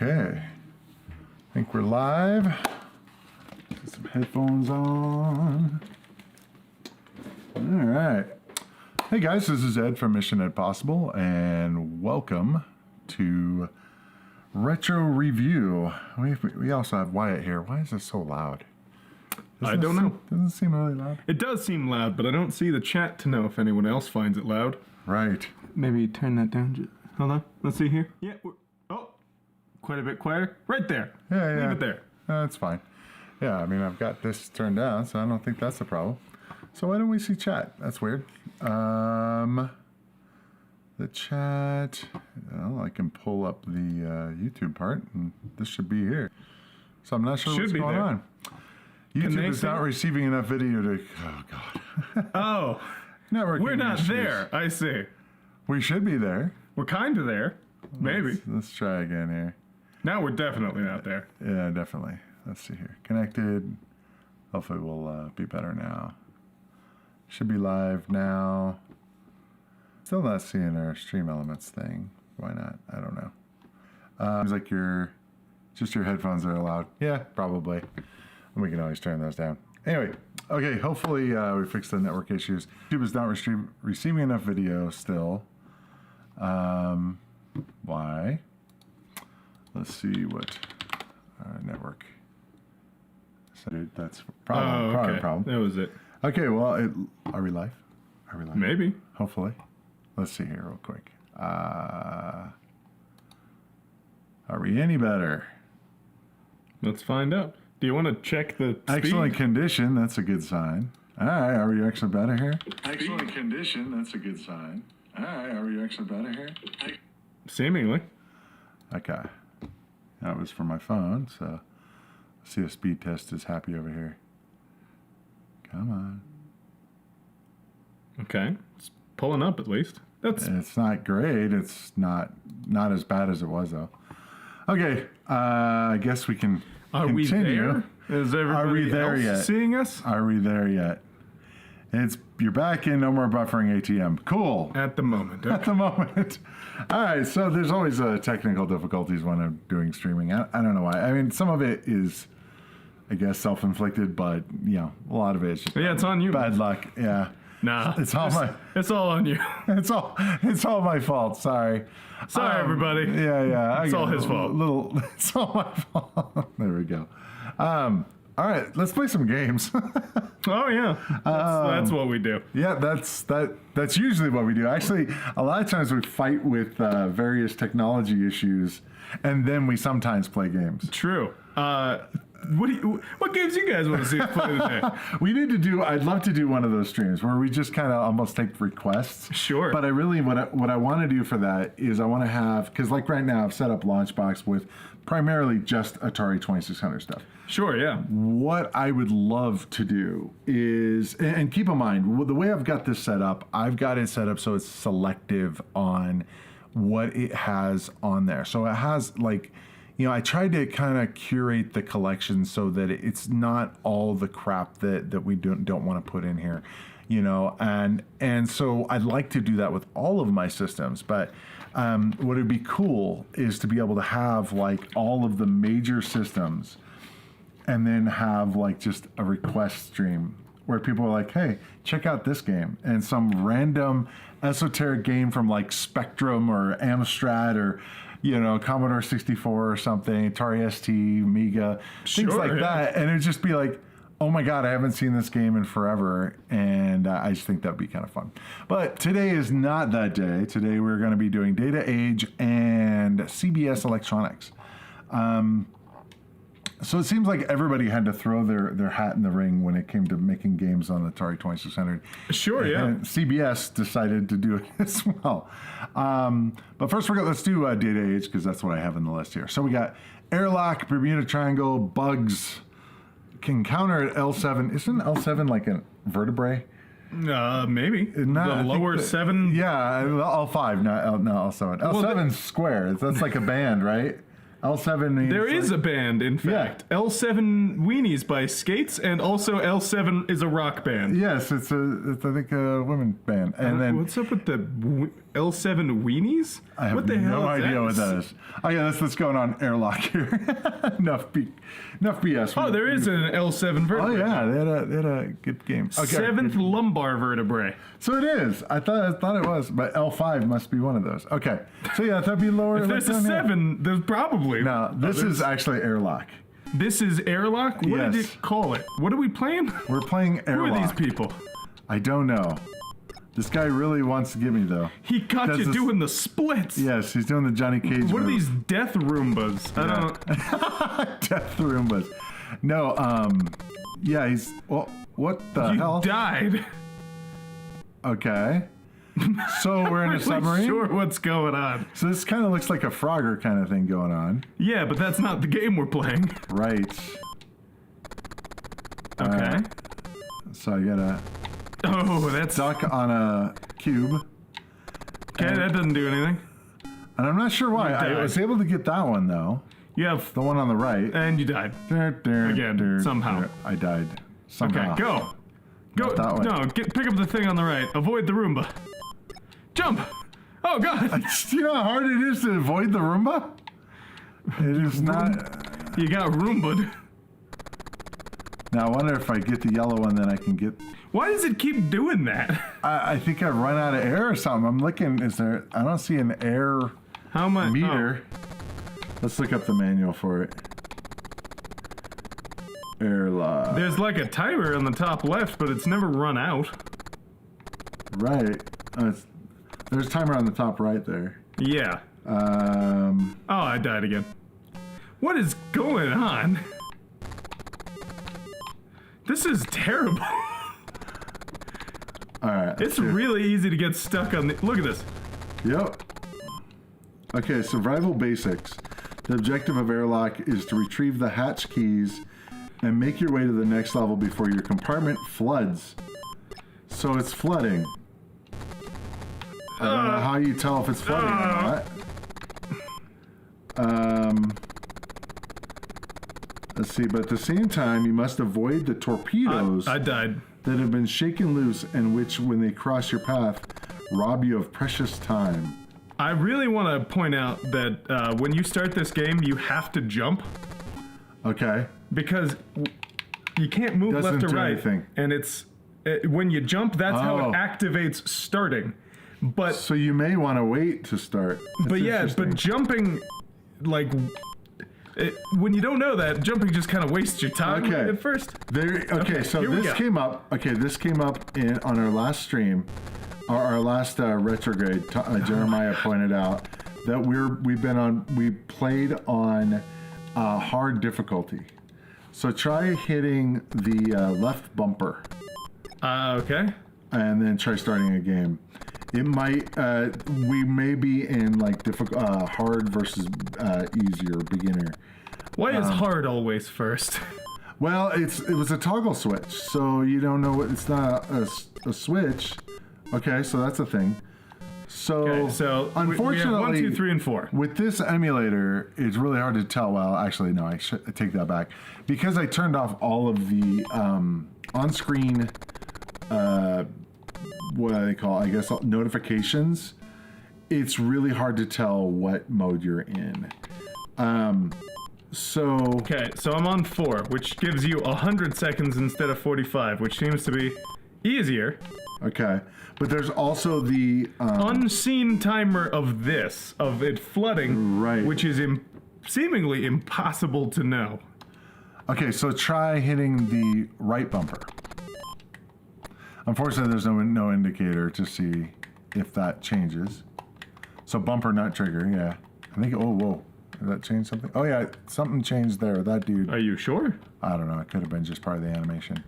Okay. I think we're live. Get some headphones on. All right. Hey guys, this is Ed from Mission Ed Possible, and welcome to Retro Review. We also have Wyatt here. Why is this so loud? I don't know. Doesn't seem really loud. It does seem loud, but I don't see the chat to know if anyone else finds it loud. Right. Maybe turn that down. Hold on. Let's see here. Yeah. Oh, quite a bit quieter. Right there. Yeah. Leave it there. That's fine. Yeah, I mean, I've got this turned down, so I don't think that's a problem. So why don't we see chat? That's weird. The chat, well, I can pull up the YouTube part, and this should be here. So I'm not sure what's going on. YouTube is not receiving enough video to... Oh, God. Oh. Networking We're not issues. there, I see. We should be there. We're kind of there. Maybe. Let's try again here. Now we're definitely not there. Yeah, definitely. Let's see here. Connected. Hopefully we'll be better now. Should be live now. Still not seeing our stream elements thing. Why not? I don't know. Seems like your headphones are loud. Yeah, probably. And we can always turn those down. Anyway, okay, hopefully we fixed the network issues. YouTube is not receiving enough video still. Why? Let's see what our network. So that's probably a problem. That was it. Okay, well, are we live? Are we live? Maybe. Hopefully. Let's see here real quick. Are we any better? Let's find out. Do you want to check the speed? Excellent condition. That's a good sign. All right, are we actually better here? Excellent condition. That's a good sign. All right, are we actually better here? Seemingly. Okay. That was for my phone, so see if speed test is happy over here. Come on. Okay. It's pulling up at least. It's not great. It's not as bad as it was, though. Okay, I guess we can continue. We there? Is everybody else seeing us? Are we there yet? You're back in, no more buffering ATM. Cool. At the moment. Okay. At the moment. All right, so there's always technical difficulties when I'm doing streaming. I don't know why. I mean, some of it is, I guess, self-inflicted, but, you know, a lot of it is just it's on you. Bad luck, yeah. Nah, it's all on you. It's all my fault. Sorry, everybody. Yeah. It's all his fault. It's all my fault. There we go. All right, let's play some games. Oh yeah, that's what we do. Yeah, that's usually what we do. Actually, a lot of times we fight with various technology issues, and then we sometimes play games. True. What games you guys want to see us play today? I'd love to do one of those streams where we just kind of almost take requests. Sure. But what I want to do for that is I want to have, because like right now I've set up Launchbox with primarily just Atari 2600 stuff. Sure, yeah. What I would love to do is, and keep in mind, the way I've got this set up, I've got it set up so it's selective on what it has on there. So it has like, you know, I tried to kind of curate the collection so that it's not all the crap that we don't want to put in here, you know, and so I'd like to do that with all of my systems, but what would be cool is to be able to have like all of the major systems and then have like just a request stream where people are like, hey, check out this game, and some random esoteric game from like Spectrum or Amstrad or, you know, Commodore 64 or something, Atari ST, Amiga, things like that. And it'd just be like, oh my God, I haven't seen this game in forever. And I just think that'd be kind of fun. But today is not that day. Today we're going to be doing Data Age and CBS Electronics. So it seems like everybody had to throw their hat in the ring when it came to making games on Atari 2600. Sure, yeah. And CBS decided to do it as well. But first, let's do Data Age, because that's what I have in the list here. So we got Airlock, Bermuda Triangle, Bugs, can counter at L7. Isn't L7 like a vertebrae? Maybe. The lower 7? Yeah, L5, no, L7. L7's square. That's like a band, right? L7 There is a band, in fact. L7 Weenies by Skates, and also L7 is a rock band. Yes, it's I think a women's band. And then what's up with the L7 Weenies? I have what the hell no idea that? what that is. Oh yeah, that's what's going on Airlock here. enough BS. Oh, there is an L7 vertebrae. Oh yeah, they had a good game. Okay. Seventh lumbar vertebrae. So it is. I thought it was, but L5 must be one of those. Okay. So yeah, that'd be lower. If there's a 7, there's probably. No, this is actually Airlock. This is Airlock? What did it call it? What are we playing? We're playing Airlock. Who are these people? I don't know. This guy really wants to get me though. He got you doing the splits. Yes, he's doing the Johnny Cage. What move. are these death Roombas? I don't. Death Roombas. No, yeah, he's. Well, what the hell? You died. Okay. So we're in a submarine? Sure what's going on. So this kind of looks like a Frogger kind of thing going on. Yeah, but that's not the game we're playing. Right. Okay. So I gotta that's... duck on a cube. Okay, that doesn't do anything. And I'm not sure why. I was able to get that one, though. You have... The one on the right. And you died. Again, somehow. I died. Somehow. Okay, go. Go. That way. No, pick up the thing on the right. Avoid the Roomba. Jump. Oh, God. Do you know how hard it is to avoid the Roomba? It is not... You got Roomba'd. Now, I wonder if I get the yellow one, then I can get... Why does it keep doing that? I think I've run out of air or something. I'm looking... Is there... I don't see an air How much meter. Oh. Let's look up the manual for it. Airlock. There's like a timer on the top left, but it's never run out. Right. There's a timer on the top right there. Yeah. Oh, I died again. What is going on? This is terrible. All right. It's really easy to get stuck on the... Look at this. Yep. Okay, survival basics. The objective of Airlock is to retrieve the hatch keys and make your way to the next level before your compartment floods. So it's flooding. I don't know how you tell if it's flooding or not. Let's see, but at the same time, you must avoid the torpedoes I died. that have been shaken loose and which, when they cross your path, rob you of precious time. I really want to point out that when you start this game, you have to jump. Okay. Because you can't move Doesn't left or do right. anything. And when you jump, that's how it activates starting. But So you may want to wait to start. but That's but jumping, like, when you don't know that, jumping just kind of wastes your time at first. So here we this go. came up. Okay, this came up on our last stream, our last retrograde. Jeremiah pointed out that we played on hard difficulty. So try hitting the left bumper. Okay. And then try starting a game. It might, we may be in like difficult, hard versus easier, beginner. Why is hard always first? Well, it was a toggle switch, so you don't know what, it's not a switch. Okay, so that's a thing. So, unfortunately, we have 1, 2, 3, and 4. With this emulator, it's really hard to tell. Well, actually, no, I take that back. Because I turned off all of the on-screen, what do they call, I guess, notifications, it's really hard to tell what mode you're in. Okay, so I'm on 4, which gives you 100 seconds instead of 45, which seems to be easier. Okay, but there's also the unseen timer of it flooding, right, which is seemingly impossible to know. Okay, so try hitting the right bumper. Unfortunately, there's no indicator to see if that changes. So bumper, not trigger, yeah. I think, oh, whoa. Did that change something? Oh, yeah, something changed there. That dude. Are you sure? I don't know. It could have been just part of the animation.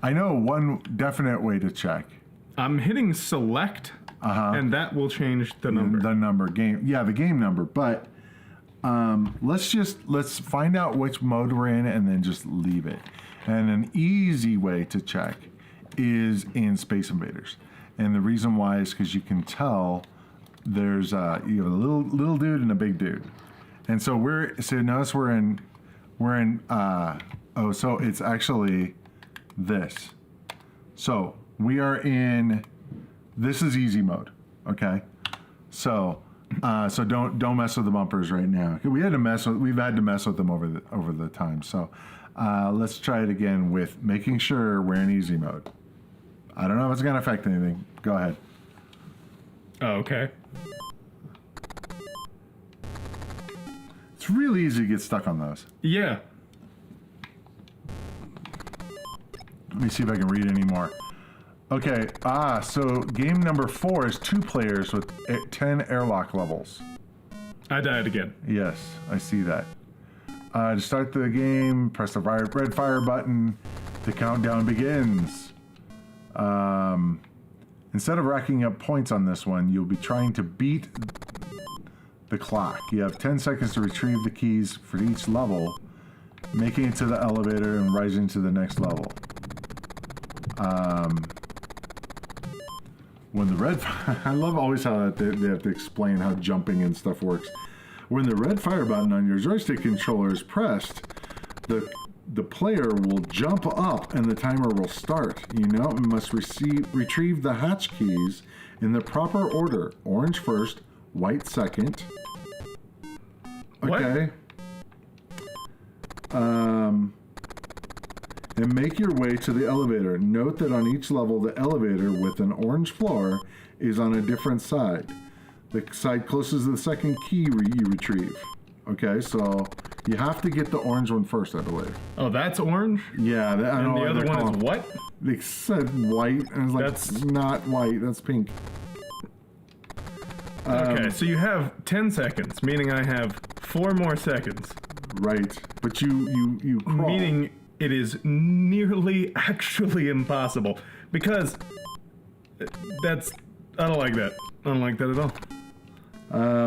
I know one definite way to check. I'm hitting select, and that will change the number. The number, the game number. But let's find out which mode we're in and then just leave it. And an easy way to check is in Space Invaders. And the reason why is because you can tell there's you have a little dude and a big dude. And so notice we're in, so it's actually this. So we are in, this is easy mode, okay? So don't mess with the bumpers right now. We've had to mess with them over the time. So let's try it again with making sure we're in easy mode. I don't know if it's gonna affect anything. Go ahead. Oh, okay. It's really easy to get stuck on those. Yeah. Let me see if I can read any more. Okay, so game number 4 is 2 players with 10 airlock levels. I died again. Yes, I see that. To start the game, press the red fire button. The countdown begins. Instead of racking up points on this one, you'll be trying to beat the clock. You have 10 seconds to retrieve the keys for each level, making it to the elevator and rising to the next level. When the red I love always how they have to explain how jumping and stuff works. When the red fire button on your joystick controller is pressed, the player will jump up and the timer will start. You must retrieve the hatch keys in the proper order. Orange first, white second. Okay. And make your way to the elevator. Note that on each level, the elevator with an orange floor is on a different side. The side closest to the second key you retrieve. Okay, so you have to get the orange one first, I believe. Oh, that's orange? Yeah, and the other one is what? They said white, and I was like, that's not white, that's pink. Okay, so you have 10 seconds, meaning I have 4 more seconds. Right, but you crawl. Meaning it is nearly actually impossible, because I don't like that. I don't like that at all.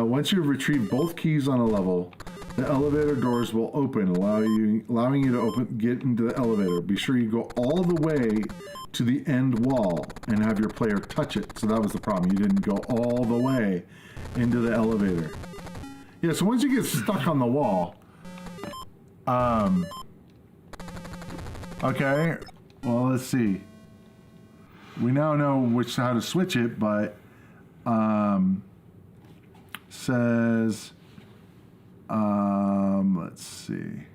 Once you've retrieved both keys on a level, the elevator doors will open, allowing you to get into the elevator. Be sure you go all the way to the end wall and have your player touch it. So that was the problem. You didn't go all the way into the elevator. Yeah, so once you get stuck on the wall, okay, well, let's see. We now know how to switch it, but says, let's see.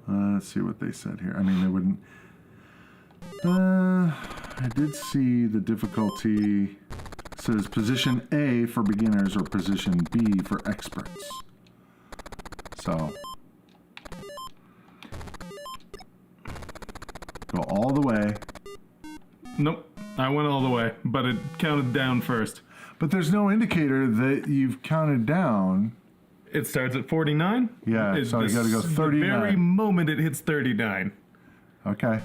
Let's see what they said here. I mean, they wouldn't. I did see the difficulty. It says position A for beginners or position B for experts. So go all the way. Nope, I went all the way, but it counted down first. But there's no indicator that you've counted down. It starts at 49? Yeah, so you gotta go 39. The very moment it hits 39. Okay.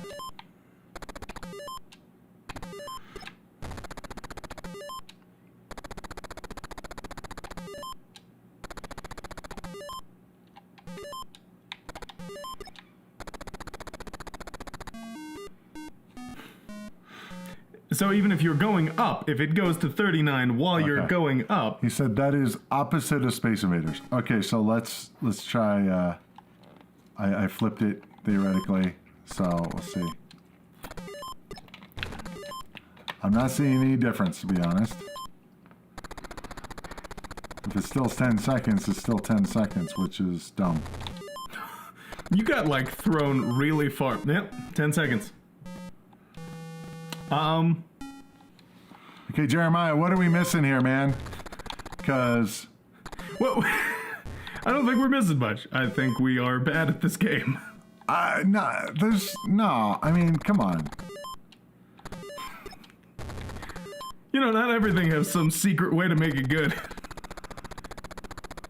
So even if you're going up, if it goes to 39 while you're going up... He said that is opposite of Space Invaders. Okay, so let's try... I flipped it, theoretically, so we'll see. I'm not seeing any difference, to be honest. If it's still 10 seconds, it's still 10 seconds, which is dumb. You got, like, thrown really far. Yep, 10 seconds. Okay, Jeremiah, what are we missing here, man? Because... Well, I don't think we're missing much. I think we are bad at this game. I mean, come on. You know, not everything has some secret way to make it good.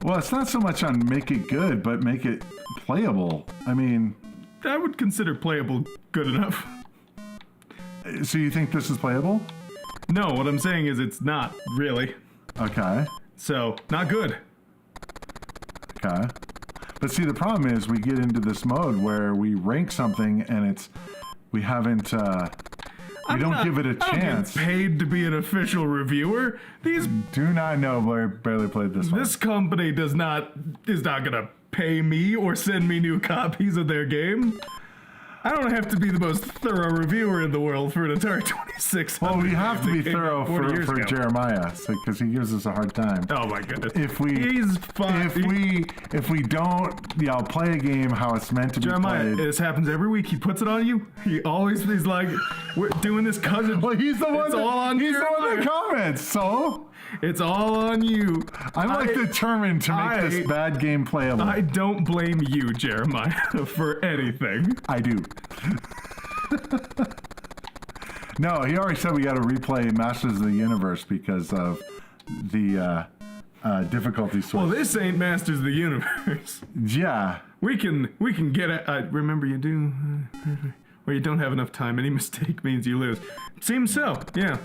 Well, it's not so much on make it good, but make it playable. I mean... I would consider playable good enough. So you think this is playable? No, what I'm saying is it's not, really. Okay. So, not good. Okay. But see, the problem is we get into this mode where we rank something and we haven't... You don't give it a I don't chance. get paid to be an official reviewer. Do not know. Barely played this one. This company is not gonna pay me or send me new copies of their game. I don't have to be the most thorough reviewer in the world for an Atari 2600. Well, we have to be that came out thorough 40 years for ago. Jeremiah, because he gives us a hard time. Oh my goodness. He's fine. If we don't, play a game how it's meant to Jeremiah, be played. this happens every week. He puts it on you. He's like, we're doing this cousin. Well, he's the one. It's all on he's the one Jeremiah. that comments. So It's all on you. I'm determined to make this bad game playable. I don't blame you, Jeremiah, for anything. I do. No, he already said we got to replay Masters of the Universe because of the difficulty source. Well, this ain't Masters of the Universe. Yeah. We can get it. Remember, you do. Or you don't have enough time. Any mistake means you lose. Seems so. Yeah.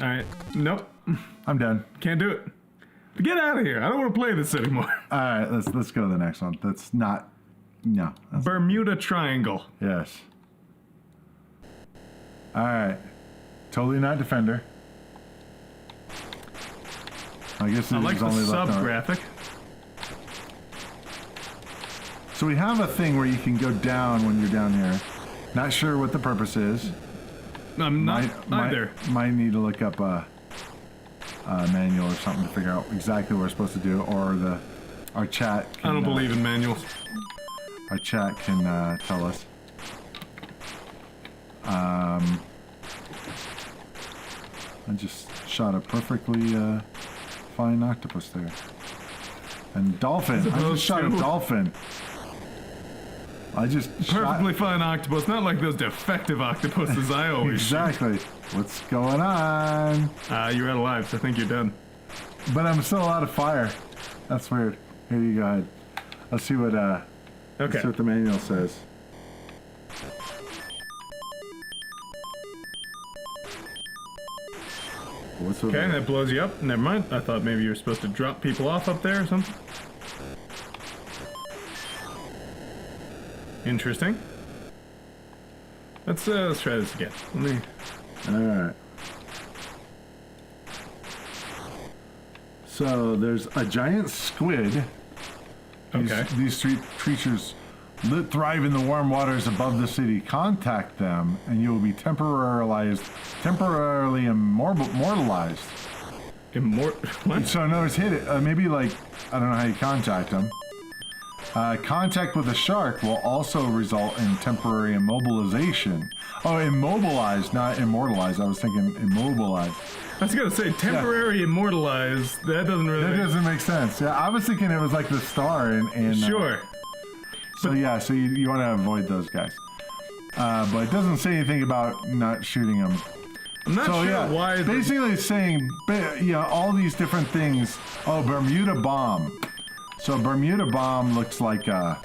All right. Nope. I'm done. Can't do it. Get out of here. I don't want to play this anymore. All right, let's go to the next one. That's not. No. That's, Bermuda Triangle. yes. All right. Totally not Defender. I guess I there's like the only sub left on. graphic. So we have a thing where you can go down when you're down here. Not sure what the purpose is. I'm not either. Might need to look up a manual or something to figure out exactly what we're supposed to do, or our chat can, I don't believe in manuals. our chat can tell us. I just shot a perfectly fine octopus there. And dolphin. I just shot a dolphin. I just Perfectly fine octopus, not like those defective octopuses I always Exactly. What's going on? You're out of lives. So I think you're done. But I'm still out of fire. That's weird. Here you go ahead. Let's see what let's Okay. see what the manual says. What's Okay, that blows you up. Never mind. I thought maybe you were supposed to drop people off up there or something. Interesting. Let's try this again. Let me. Alright. So there's a giant squid. Okay. These three creatures thrive in the warm waters above the city. Contact them, and you will be temporarily immortalized. What? So in other words, hit it. Maybe like I don't know how you contact them. Contact with a shark will also result in temporary immobilization. Oh, immobilized, not immortalized. I was thinking immobilized. I was gonna say temporary immortalized. That doesn't really. That doesn't make sense. Yeah, I was thinking it was like the star in Sure. So yeah, so you want to avoid those guys. But it doesn't say anything about not shooting them. I'm not So sure yeah, why. basically it's saying, all these different things. Oh, Bermuda bomb. So Bermuda bomb looks like I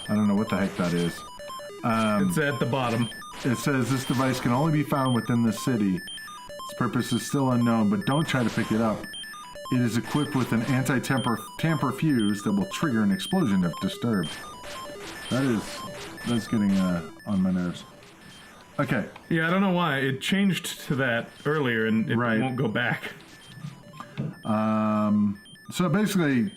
don't know what the heck that is. It's at the bottom. It says this device can only be found within the city. Its purpose is still unknown, but don't try to pick it up. It is equipped with an anti-tamper fuse that will trigger an explosion if disturbed. That's getting on my nerves. Okay. Yeah, I don't know why. It changed to that earlier and it Right. won't go back. So basically,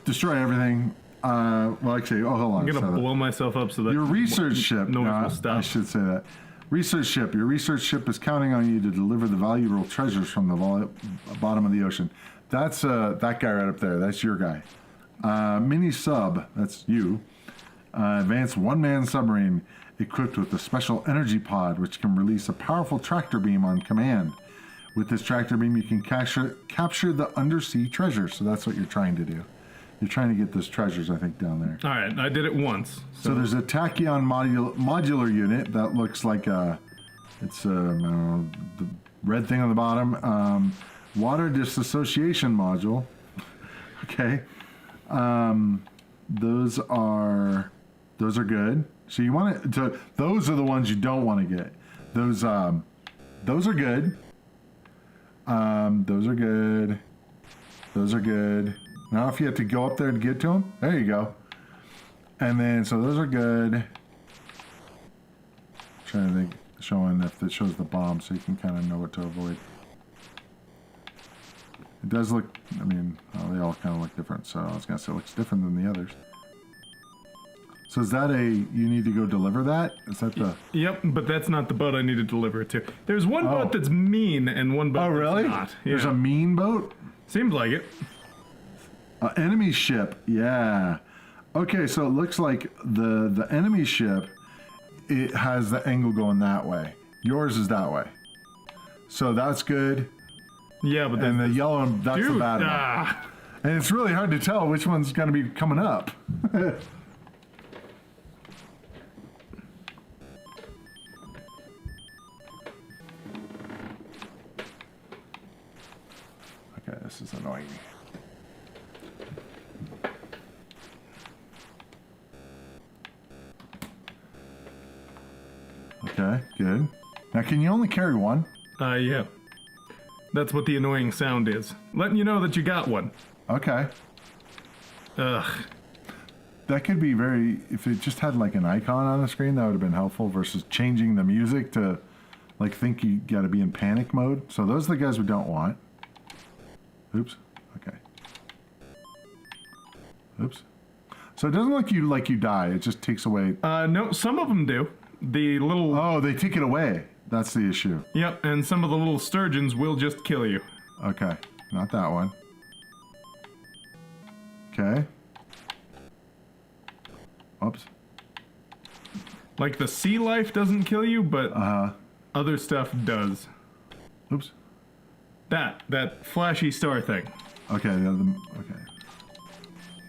destroy everything. Well, actually, hold on. I'm gonna blow myself up so that Your research ship. noise No, will stop. I should say that. Research ship. Your research ship is counting on you to deliver the valuable treasures from the bottom of the ocean. That's that guy right up there. That's your guy. Mini sub. That's you. Advanced one-man submarine equipped with a special energy pod, which can release a powerful tractor beam on command. With this tractor beam, you can capture the undersea treasure. So that's what you're trying to do. You're trying to get those treasures, I think, down there. All right, I did it once. So there's a tachyon modular unit that looks like it's I don't know, the red thing on the bottom. Water disassociation module. Okay. Those are good. So you want to. Those are the ones you don't want to get. Those are good. Those are good. Those are good. Now if you have to go up there to get to them, there you go. And then, so those are good. Trying to think, showing if it shows the bomb so you can kind of know what to avoid. It does look, I mean, they all kind of look different, so I was going to say it looks different than the others. So is that you need to go deliver that? Is that the... Yep, but that's not the boat I need to deliver it to. There's one boat that's mean and one boat that's not. There's a mean boat? Seems like it. Enemy ship, yeah. Okay, so it looks like the enemy ship, it has the angle going that way. Yours is that way. So that's good. Yeah, but and the yellow, that's the bad one. And it's really hard to tell which one's going to be coming up. Okay, this is annoying me. Okay, good. Now, can you only carry one? Yeah. That's what the annoying sound is. Letting you know that you got one. Okay. Ugh. That could be very... If it just had like an icon on the screen, that would have been helpful versus changing the music to like think you got to be in panic mode. So those are the guys we don't want. Oops. Okay. Oops. So it doesn't look like you die. It just takes away... No, some of them do. The little... Oh, they take it away. That's the issue. Yep, and some of the little sturgeons will just kill you. Okay, not that one. Okay. Oops. Like the sea life doesn't kill you, but other stuff does. Oops. That flashy star thing. Okay, okay.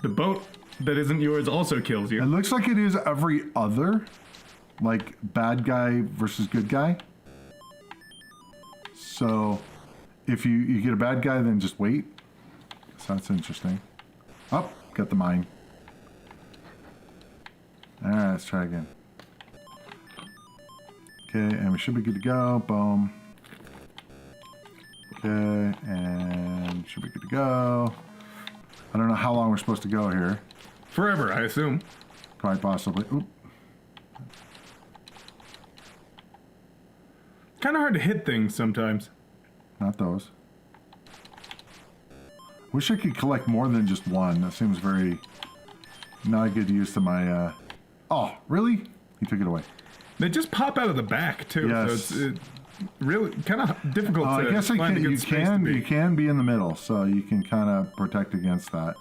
The boat that isn't yours also kills you. It looks like it is every other, like bad guy versus good guy. So if you get a bad guy, then just wait. So that's interesting. Oh, got the mine. All right, let's try again. Okay, and we should be good to go. Boom. Okay, and should be good to go. I don't know how long we're supposed to go here. Forever, I assume. Quite possibly. Oop. Kind of hard to hit things sometimes. Not those. Wish I could collect more than just one. That seems very not a good use to my... Oh, really? He took it away. They just pop out of the back, too. Yes. So it's really kind of difficult to I guess find a good space to be. You can be in the middle, so you can kind of protect against that.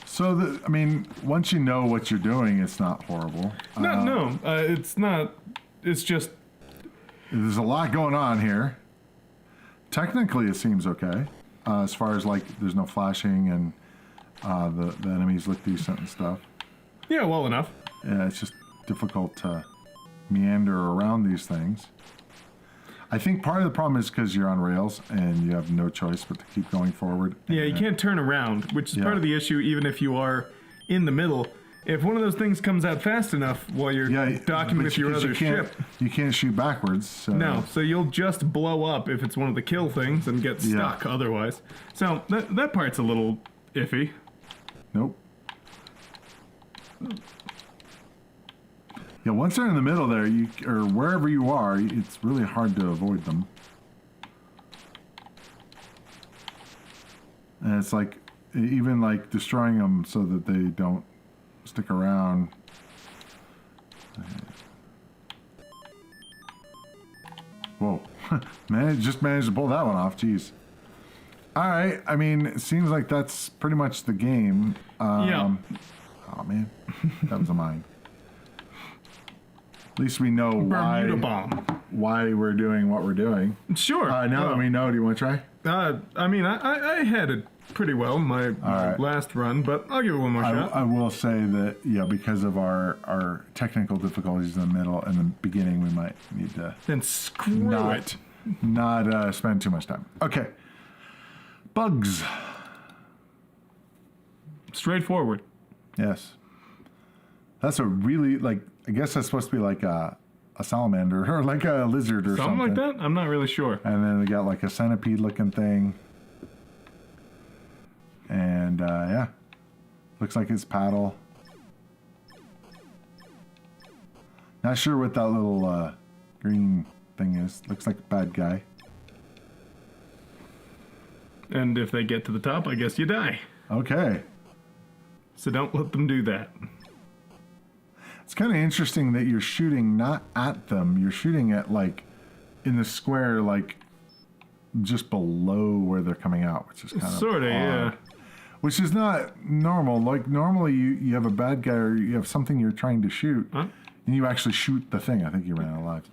So, I mean, once you know what you're doing, it's not horrible. No, it's not. It's just... There's a lot going on here. Technically, it seems okay. As far as, like, there's no flashing and the enemies look decent and stuff. Yeah, well enough. Yeah, it's just difficult to meander around these things. I think part of the problem is because you're on rails and you have no choice but to keep going forward. Yeah, you can't turn around, which is part of the issue even if you are in the middle. If one of those things comes out fast enough while you're docking with your other ship... You can't shoot backwards. So. No, so you'll just blow up if it's one of the kill things and get stuck otherwise. So that part's a little iffy. Nope. Yeah, once they're in the middle there, or wherever you are, it's really hard to avoid them. And it's like, even like destroying them so that they don't stick around. Whoa. Man, just managed to pull that one off, jeez. Alright, I mean, it seems like that's pretty much the game. Yeah. Oh man, that was a mine. At least we know Bermuda bomb. Why we're doing what we're doing. Sure. Now that we know, do you want to try? I mean, I had it pretty well my last run, but I'll give it one more shot. I will say that, because of our technical difficulties in the middle and the beginning, we might need to... Then screw it. Not spend too much time. Okay. Bugs. Straightforward. Yes. That's a really, I guess that's supposed to be like a a salamander or like a lizard or something. Something like that? I'm not really sure. And then they got like a centipede looking thing. And yeah, looks like his paddle. Not sure what that little green thing is. Looks like a bad guy. And if they get to the top, I guess you die. Okay. So don't let them do that. It's kind of interesting that you're shooting not at them. You're shooting at like in the square, like just below where they're coming out, which is kind of sort of, yeah. Which is not normal. Like normally you have a bad guy or you have something you're trying to shoot, and you actually shoot the thing. I think you ran out of lives.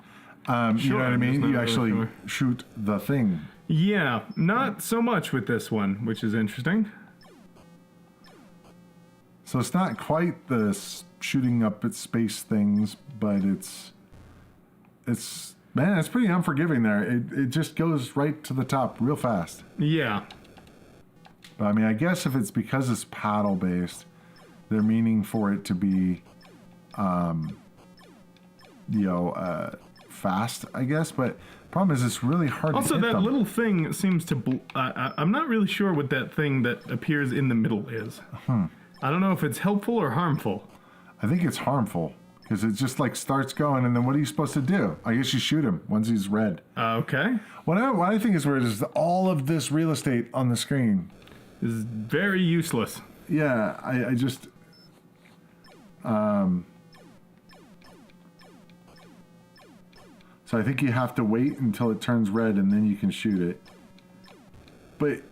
You know what I mean? You actually shoot the thing. Yeah, not so much with this one, which is interesting. So it's not quite the shooting up at space things, but it's man, it's pretty unforgiving there. It just goes right to the top real fast. Yeah. But I mean, I guess if it's because it's paddle based, they're meaning for it to be, fast, I guess. But problem is, it's really hard also, to hit that them. little thing seems to... I'm not really sure what that thing that appears in the middle is. I don't know if it's helpful or harmful. I think it's harmful, because it just like starts going, and then what are you supposed to do? I guess you shoot him once he's red. Okay. What I think is weird is all of this real estate on the screen. This is very useless. Yeah, I just... So I think you have to wait until it turns red and then you can shoot it. But...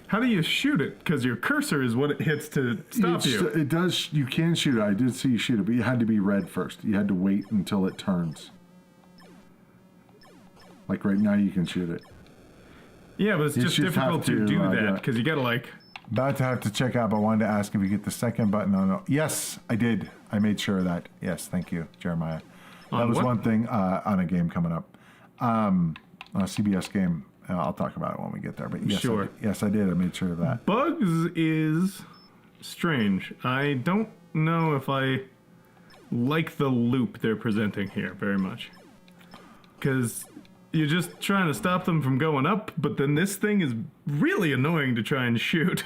How do you shoot it? Because your cursor is what it hits to stop you. It does... You can shoot it. I did see you shoot it, but you had to be red first. You had to wait until it turns. Like right now you can shoot it. Yeah, but it's just difficult to do that because you gotta like... About to have to check out, but I wanted to ask if you get the second button on. Yes, I did. I made sure of that. Yes, thank you, Jeremiah. That was one thing on a game coming up. On a CBS game. I'll talk about it when we get there. But yes, sure. I did. I made sure of that. Bugs is strange. I don't know if I like the loop they're presenting here very much. Because... You're just trying to stop them from going up, but then this thing is really annoying to try and shoot.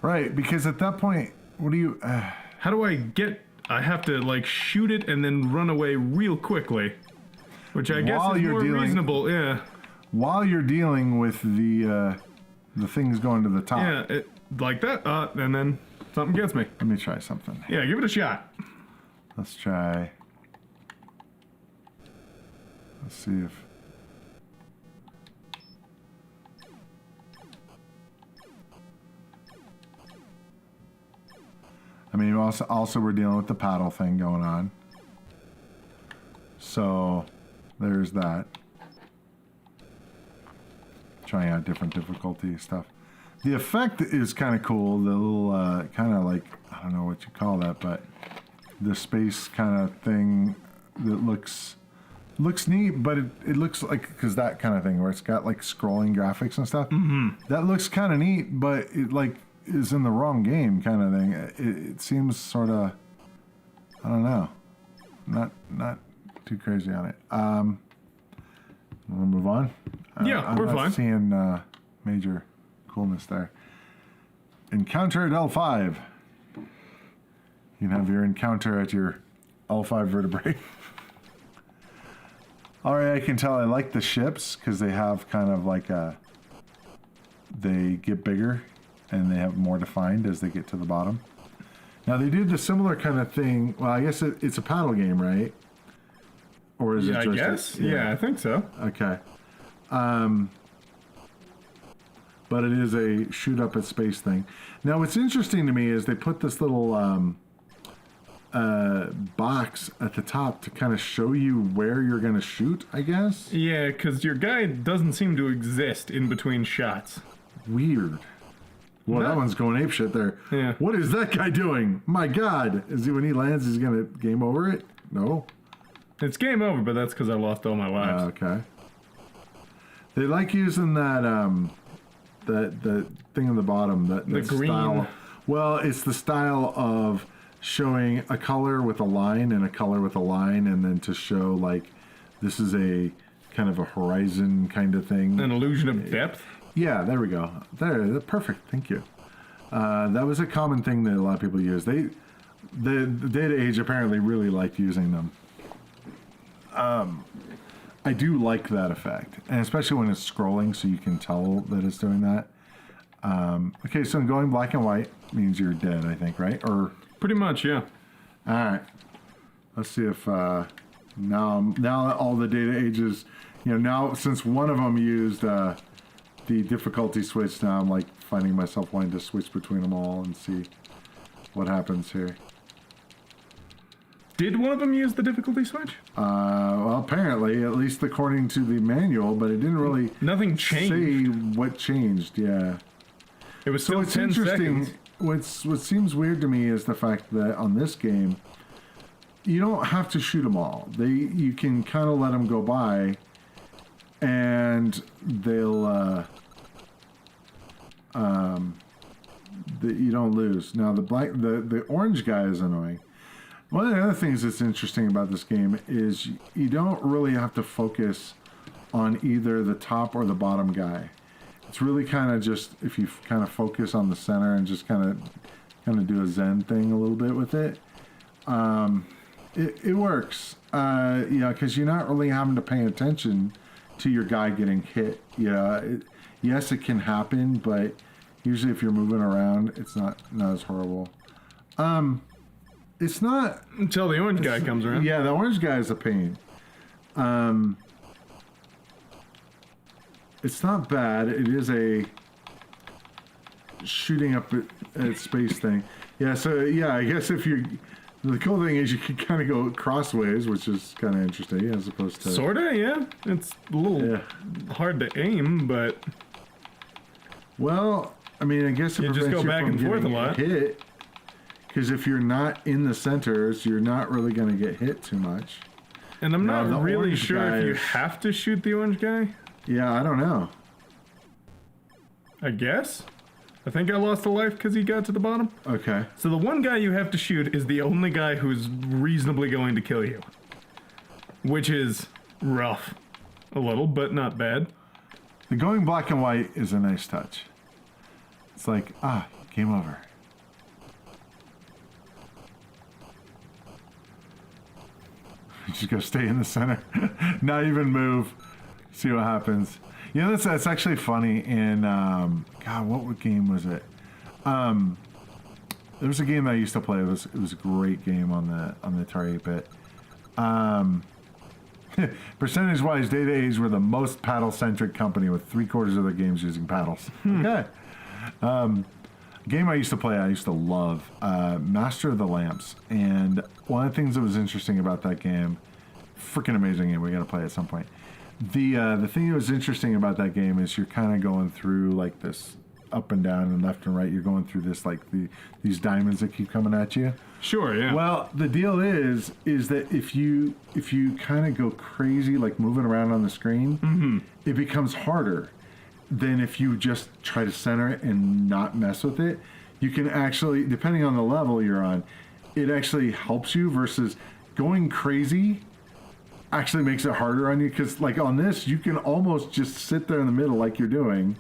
Right, because at that point, what do you... How do I get... I have to, like, shoot it and then run away real quickly. Which I guess is more reasonable, yeah. While you're dealing with the things going to the top. Yeah, like that, and then something gets me. Let me try something. Yeah, give it a shot. Let's try... Let's see if... I mean, also we're dealing with the paddle thing going on. So, there's that. Trying out different difficulty stuff. The effect is kind of cool. The little, kind of like, I don't know what you call that, but the space kind of thing that looks neat, but it looks like, because that kind of thing where it's got like scrolling graphics and stuff. Mm-hmm. That looks kind of neat, but it like... is in the wrong game kind of thing. It seems sort of, I don't know, not too crazy on it. We'll move on. Yeah, we're fine. I'm not seeing major coolness there. Encounter at L5. You can have your encounter at your L5 vertebrae. All right, I can tell I like the ships because they have kind of like they get bigger. And they have more defined as they get to the bottom. Now they did the similar kind of thing. Well, I guess it's a paddle game, right? Or is it just? I guess. Yeah, I think so. Okay. But it is a shoot up at space thing. Now, what's interesting to me is they put this little box at the top to kind of show you where you're going to shoot, I guess. Yeah, because your guy doesn't seem to exist in between shots. Weird. Well, that one's going apeshit there. Yeah. What is that guy doing? My God. Is he, when he lands, he's going to game over it? No. It's game over, but that's because I lost all my lives. Okay. They like using that, the thing on the bottom. The green. Style. Well, it's the style of showing a color with a line and a color with a line, and then to show like this is a kind of a horizon kind of thing. An illusion of depth. Yeah, there we go. There, perfect. Thank you. That was a common thing that a lot of people use. The Data Age apparently really liked using them. I do like that effect, and especially when it's scrolling, so you can tell that it's doing that. Okay, so going black and white means you're dead, I think, right? Or Pretty much, yeah. all right. Let's see if now that all the Data Ages, now since one of them used the difficulty switch, now I'm like finding myself wanting to switch between them all and see what happens here. Did one of them use the difficulty switch? Well, apparently, at least according to the manual, but it didn't really Nothing changed. say what changed. Yeah. It was So still it's 10 interesting. seconds. What seems weird to me is the fact that on this game, you don't have to shoot them all. You can kind of let them go by, and they'll you don't lose. Now the orange guy is annoying. One of the other things that's interesting about this game is you don't really have to focus on either the top or the bottom guy. It's really kind of just if you kind of focus on the center and just kind of do a Zen thing a little bit with it. It works, because you're not really having to pay attention to your guy getting hit. Yes, it can happen, but usually if you're moving around, it's not as horrible. It's not Until the orange guy comes around. Yeah, the orange guy is a pain. It's not bad. It is a shooting up at space thing. Yeah, so yeah, I guess the cool thing is you can kind of go crossways, which is kind of interesting as opposed to... Sorta, yeah. It's a little hard to aim, but... Well, I mean, I guess it You just prevents go you back from and forth a getting lot. hit. Because if you're not in the centers, you're not really going to get hit too much. And I'm Now, the not really orange sure guy if you is- have to shoot the orange guy. Yeah, I don't know. I guess. I think I lost a life because he got to the bottom. Okay. So the one guy you have to shoot is the only guy who's reasonably going to kill you. Which is rough. A little, but not bad. The going black and white is a nice touch. It's like, game over. You just gotta stay in the center. Not even move. See what happens. That's actually funny in, God, what game was it? There was a game that I used to play. It was a great game on the Atari 8-bit. Percentage-wise, Data Age were the most paddle-centric company with 3/4 of their games using paddles. Okay. Game I used to play, I used to love, Master of the Lamps. And one of the things that was interesting about that game, freaking amazing game, we got to play at some point. The thing that was interesting about that game is you're kind of going through like this up and down and left and right. You're going through this like these diamonds that keep coming at you. Sure, yeah. Well, the deal is that if you kind of go crazy, like moving around on the screen, it becomes harder than if you just try to center it and not mess with it. You can actually, depending on the level you're on, it actually helps you versus going crazy actually makes it harder on you. Because like on this, you can almost just sit there in the middle like you're doing.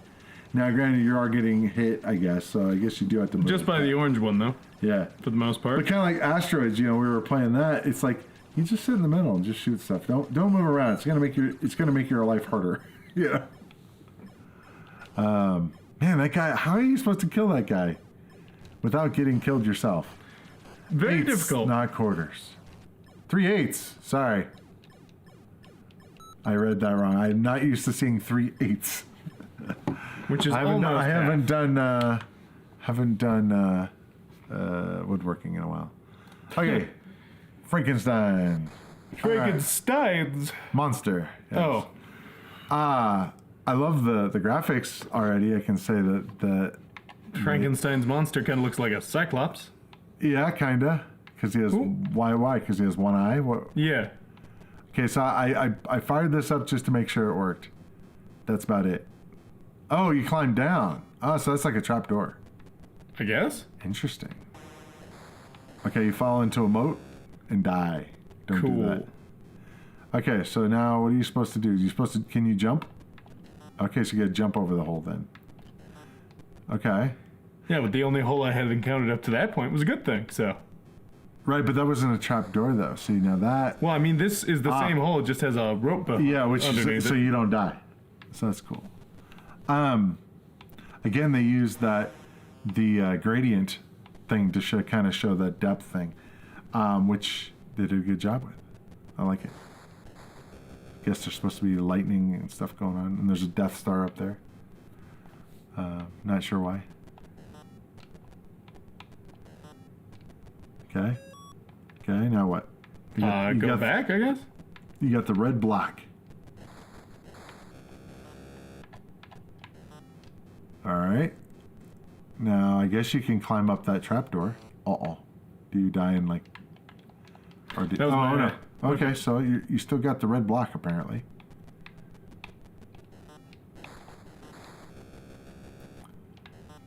Now, granted, you are getting hit, I guess, so I guess you do have to move. Just by the orange one, though, Yeah. for the most part. But kind of like Asteroids, we were playing that. It's like you just sit in the middle and just shoot stuff. Don't move around. It's gonna make your life harder. Yeah. Man, that guy. How are you supposed to kill that guy without getting killed yourself? Very Eighths, difficult. not quarters. 3/8. Sorry, I read that wrong. I'm not used to seeing 3/8. Which is I almost haven't done woodworking in a while. Okay, Frankenstein. Frankenstein's. Monster. Yes. Oh. I love the graphics already. I can say that Frankenstein's monster kind of looks like a cyclops. yeah, kinda, because he has why? Because he has one eye. What? Yeah. Okay, so I fired this up just to make sure it worked. That's about it. Oh, you climbed down. Oh, so that's like a trap door. I guess. Interesting. Okay, you fall into a moat and die. Don't do Cool. that. Okay, so now what are you supposed to do? Can you jump? Okay, so you gotta jump over the hole then. Okay. Yeah, but the only hole I had encountered up to that point was a good thing, so. Right, but that wasn't a trap door though. See, now that... Well, I mean, this is the same hole, it just has a rope Yeah, which underneath is, so it. you don't die. So that's cool. Again, they used the gradient thing to kind of show that depth thing, which they did a good job with. I like it. Guess there's supposed to be lightning and stuff going on, and there's a Death Star up there. Not sure why. Okay. Okay, now what? You Go back, I guess? You got the red block. Alright. Now, I guess you can climb up that trapdoor. Uh-oh. Do you die in, like... Or did, That was my- no. Okay, so you still got the red block, apparently.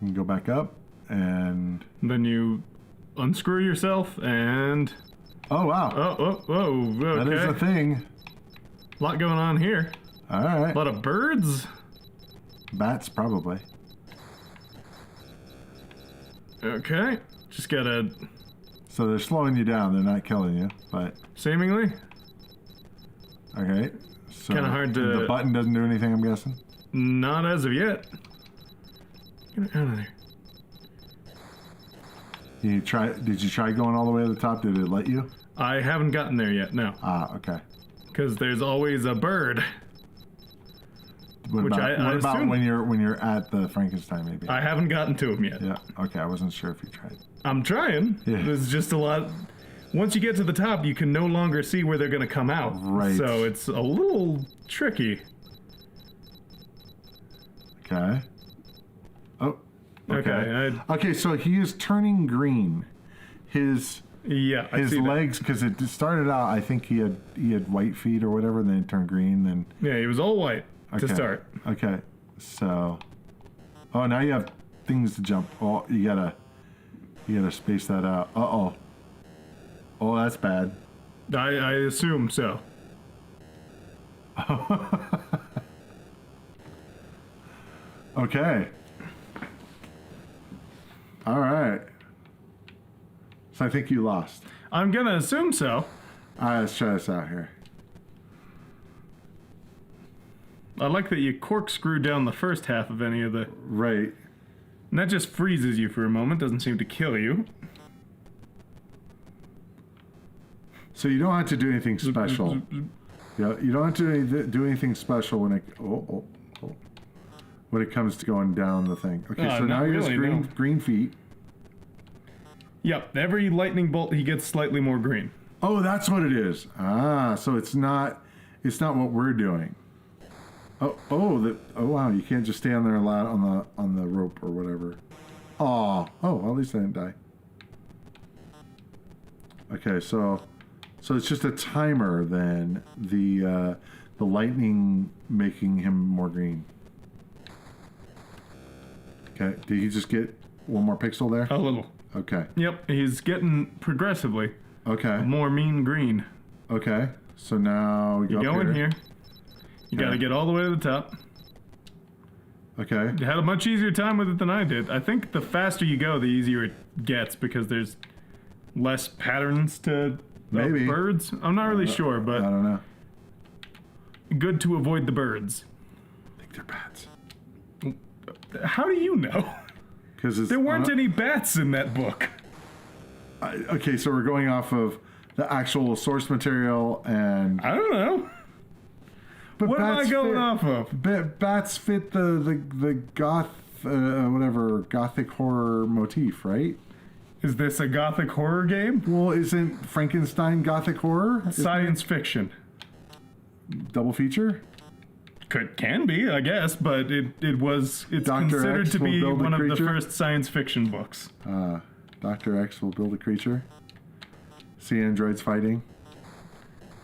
You can go back up, and... Then you unscrew yourself, and... Oh, wow. Okay. That is a thing. A lot going on here. Alright. A lot of birds. Bats, probably. Okay. Just gotta... So they're slowing you down. They're not killing you, but... Seemingly. Okay. So Kinda hard to- The button doesn't do anything, I'm guessing? Not as of yet. Get out of there. Did you try going all the way to the top? Did it let you? I haven't gotten there yet, no. Ah, okay. Because there's always a bird. What Which about, I what about assume- when you're at the Frankenstein, maybe? I haven't gotten to him yet. Yeah, okay, I wasn't sure if you tried. I'm trying. Yeah. There's just a lot. Once you get to the top, you can no longer see where they're going to come out. Right. So it's a little tricky. Okay. Oh, okay. Okay, Okay, so he is turning green. His Yeah, I see that. legs, because it started out, I think he had white feet or whatever, and then it turned green, then... Yeah, he was all white to Okay. start. Okay, so... Oh, now you have things to jump. Oh, you gotta space that out. Uh-oh. Oh, that's bad. I assume so. Okay. All right. So I think you lost. I'm going to assume so. All right, let's try this out here. I like that you corkscrew down the first half of any of the... Right. And that just freezes you for a moment, doesn't seem to kill you. So you don't have to do anything special. Yeah, you don't have to do anything special when it when it comes to going down the thing. Okay, so now not he has really, no. green feet. Yep, every lightning bolt he gets slightly more green. Oh, that's what it is. Ah, so it's not what we're doing. Oh wow, you can't just stay on there a lot on the rope or whatever. Oh, well, at least I didn't die. Okay, so it's just a timer then, the lightning making him more green. Okay, did he just get one more pixel there? A little. Okay. Yep, he's getting progressively Okay. more mean green. Okay. So now we You go in here. You got to Okay. get all the way to the top. Okay. You had a much easier time with it than I did. I think the faster you go, the easier it gets because there's less patterns to Maybe. birds. I'm not really sure, I but don't know. good to avoid the birds. I think they're bats. How do you know? Because There weren't any bats in that book. Okay, so we're going off of the actual source material and. I don't know. But What am I bats going fit- off of? Bats fit the goth gothic horror motif, right? Is this a gothic horror game? Well, isn't Frankenstein gothic horror? Science fiction. Double feature? Can be, I guess, but it's Dr. considered X to will be build a one of the creature? first science fiction books. Dr. X will build a creature. See androids fighting.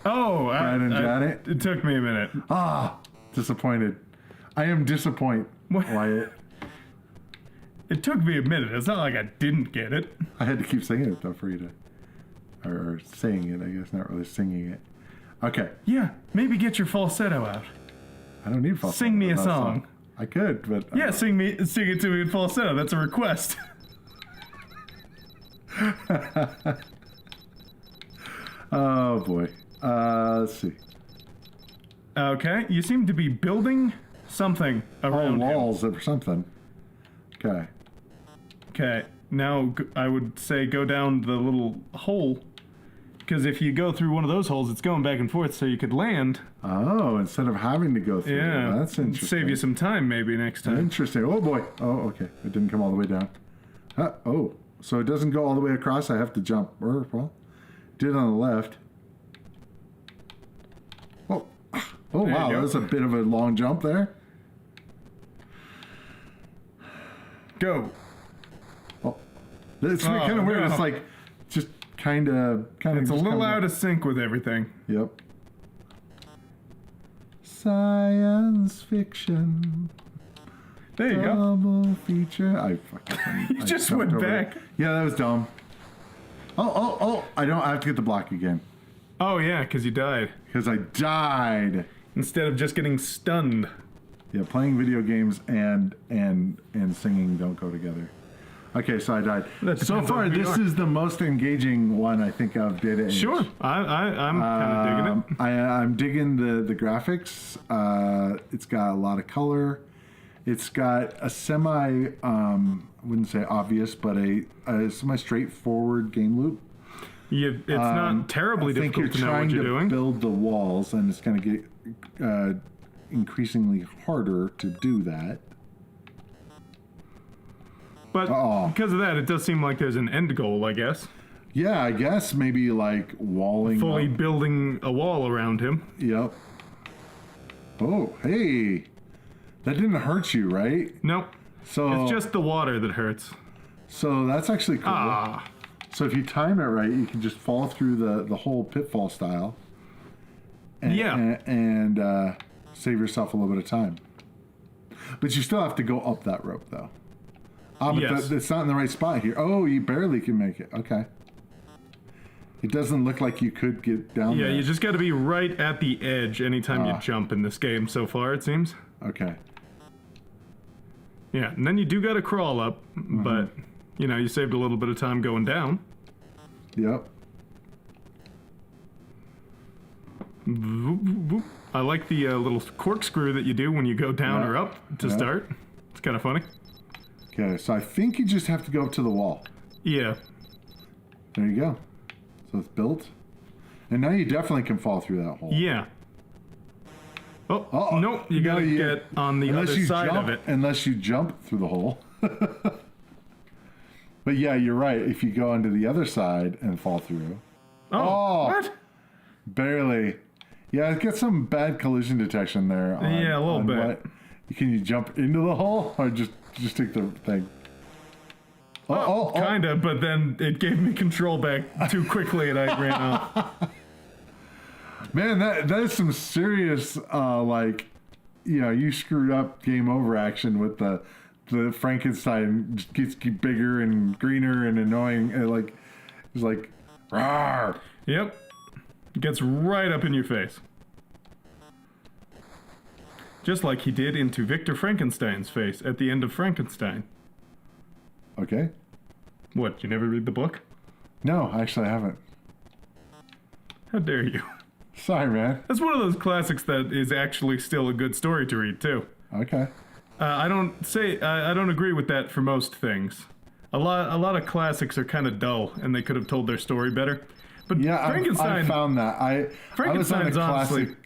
Oh, Brad and Janet? It took me a minute. Disappointed. I am disappointed, What? Wyatt. It took me a minute. It's not like I didn't get it. I had to keep saying it though for you to. or saying it, I guess, not really singing it. Okay. Yeah, maybe get your falsetto out. I don't need falsetto. Sing me a That's song. I could, but Yeah, sing it to me in falsetto. That's a request. Oh boy. Let's see. Okay, you seem to be building something around him. Walls or something. Okay. Okay, now I would say go down the little hole, because if you go through one of those holes, it's going back and forth, so you could land. Oh, instead of having to go through. Yeah, That's interesting. Save you some time maybe next time. Interesting. Oh boy. Oh, okay. It didn't come all the way down. Oh, so it doesn't go all the way across. I have to jump. Well, did on the left. Oh, oh wow. That was a bit of a long jump there. Go. Oh, it's kind of weird. no. It's like just kind of. It's a little out of sync with everything. Yep. Science fiction. There you go. Double feature. I You just went back. Yeah, that was dumb. Oh! I have to get the block again Oh yeah, because you died. because I died. Instead of just getting stunned. Yeah, playing video games and singing don't go together. Okay, so I died. That So depends far, on who you this are. is the most engaging one I think of Data Age. Sure, I'm kind of digging it. I'm digging the graphics. It's got a lot of color. It's got a semi, I wouldn't say obvious, but a semi straightforward game loop. It's not terribly I think difficult to know what trying you're to doing. build the walls, and it's going to get increasingly harder to do that. But Uh-oh. because of that, it does seem like there's an end goal, I guess. Yeah, I guess maybe like walling Fully up. building a wall around him. Yep. Oh, hey. That didn't hurt you, right? Nope. So It's just the water that hurts. so that's actually cool. Ah. So if you time it right, you can just fall through the whole pitfall style. And, Yeah. and save yourself a little bit of time. But you still have to go up that rope, though. But Yes. it's not in the right spot here. Oh, you barely can make it. Okay. It doesn't look like you could get down Yeah, there. you just got to be right at the edge anytime you jump in this game so far, it seems. Okay. Yeah, and then you do got to crawl up, but, you saved a little bit of time going down. Yep. Voop, voop, voop. I like the little corkscrew that you do when you go down Yeah. or up to Yeah. start. It's kind of funny. Okay, so I think you just have to go up to the wall. Yeah. There you go. So it's built. And now you definitely can fall through that hole. Yeah. Oh, Uh-oh. nope. You No, got to you- get on the other side jump, of it. Unless you jump through the hole. But yeah, you're right. If you go onto the other side and fall through. Oh, what? Barely. Yeah, it gets some bad collision detection there. Yeah, a little bit. What, can you jump into the hole or just take the thing? Oh. Kinda, but then it gave me control back too quickly and I ran off. Man, that is some serious you screwed up game over action with the Frankenstein just gets bigger and greener and annoying and it's like rawr. Yep. Gets right up in your face. Just like he did into Victor Frankenstein's face at the end of Frankenstein. Okay. What, you never read the book? No, actually I haven't. How dare you? Sorry, man. That's one of those classics that is actually still a good story to read, too. Okay. I don't agree with that for most things. A lot of classics are kind of dull, and they could have told their story better. But Yeah, Frankenstein, I found that. I was on a Frankenstein's honestly classic.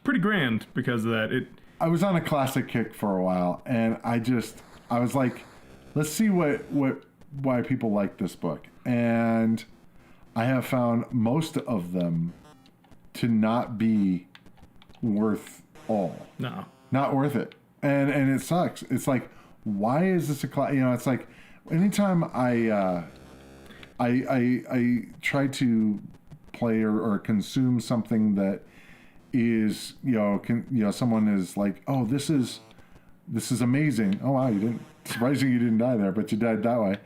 pretty grand because of that. I was on a classic kick for a while, and I was like, let's see why people like this book, and I have found most of them to not be worth all. No. Not worth it, and it sucks. It's like, why is this a class? It's like anytime I try to play or consume something that is someone is like, oh, this is amazing. Oh wow, surprising you didn't die there, but you died that way.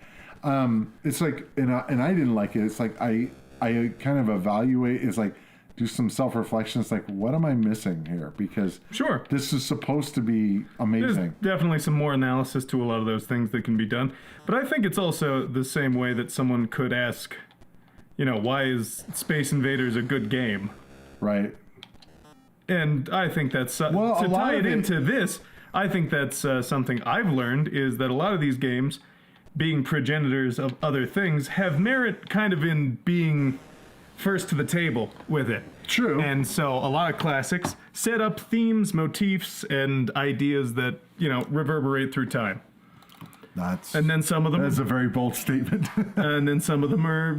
It's like, and I didn't like it. It's like I kind of evaluate. It's like do some self-reflection. It's like, what am I missing here? Because Sure. this is supposed to be amazing. There's definitely some more analysis to a lot of those things that can be done. But I think it's also the same way that someone could ask, why is Space Invaders a good game? Right. And I think that's, Well, to tie it into this, I think that's something I've learned is that a lot of these games, being progenitors of other things, have merit kind of in being first to the table with it. True. And so a lot of classics set up themes, motifs, and ideas that, reverberate through time. And then some of them... That's a very bold statement. And then some of them are,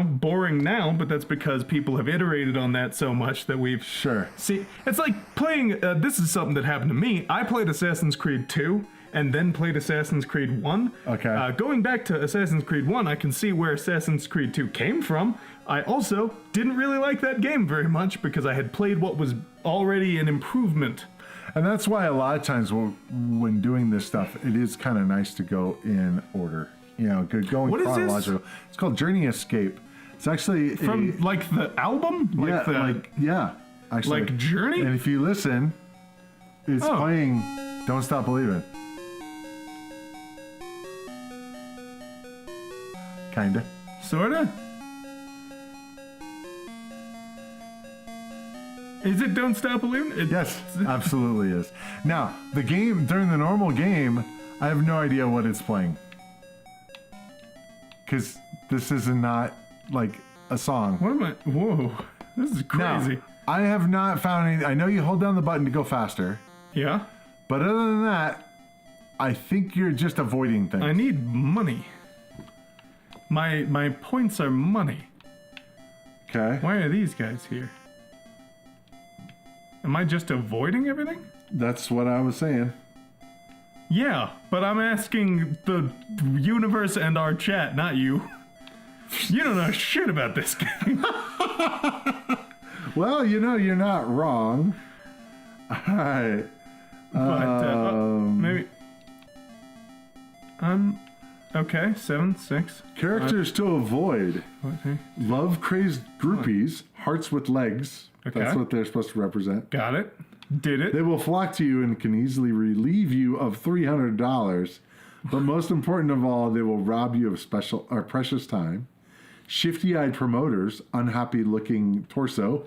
boring now, but that's because people have iterated on that so much that we've... Sure. See, it's like playing... this is something that happened to me. I played Assassin's Creed 2 and then played Assassin's Creed 1. Okay. Going back to Assassin's Creed 1, I can see where Assassin's Creed 2 came from. I also didn't really like that game very much because I had played what was already an improvement. And that's why a lot of times when doing this stuff, it is kind of nice to go in order. Going What is chronological. this? It's called Journey Escape. It's actually From, the album? Actually. Like Journey? And if you listen, it's playing Don't Stop Believing. Kinda. Sorta? Is it Don't Stop Believing? Yes, absolutely is. Now, the game, during the normal game, I have no idea what it's playing. Because this is not like a song. What am I? Whoa. This is crazy. Now, I have not found any. I know you hold down the button to go faster. Yeah? But other than that, I think you're just avoiding things. I need money. My points are money. Okay. Why are these guys here? Am I just avoiding everything? That's what I was saying. Yeah, but I'm asking the universe and our chat, not you. You don't know shit about this game. Well, you're not wrong. All right. But maybe. Okay, 7, 6. Characters to avoid. Okay. Love-crazed groupies, hearts with legs. Okay. That's what they're supposed to represent. Got it. Did it. They will flock to you and can easily relieve you of $300. But most important of all, they will rob you of special or precious time. Shifty-eyed promoters, unhappy-looking torso.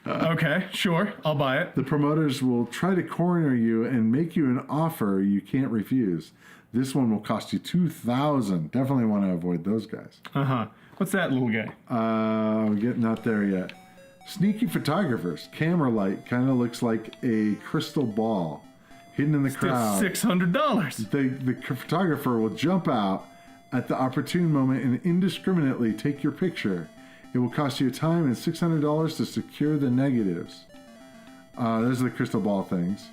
Okay, sure. I'll buy it. The promoters will try to corner you and make you an offer you can't refuse. This one will cost you $2,000. Definitely want to avoid those guys. Uh-huh. What's that little guy? We're getting not there yet. Sneaky photographers. Camera light kind of looks like a crystal ball hidden in the crowd. $600. The photographer will jump out at the opportune moment and indiscriminately take your picture. It will cost you time and $600 to secure the negatives. Those are the crystal ball things.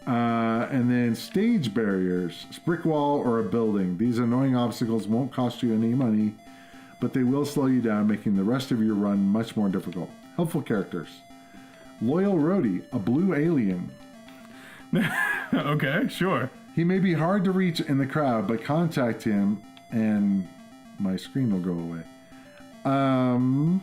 And then stage barriers, brick wall or a building. These annoying obstacles won't cost you any money, but they will slow you down, making the rest of your run much more difficult. Helpful characters. Loyal Roadie, a blue alien. Okay, sure. He may be hard to reach in the crowd, but contact him and my screen will go away. And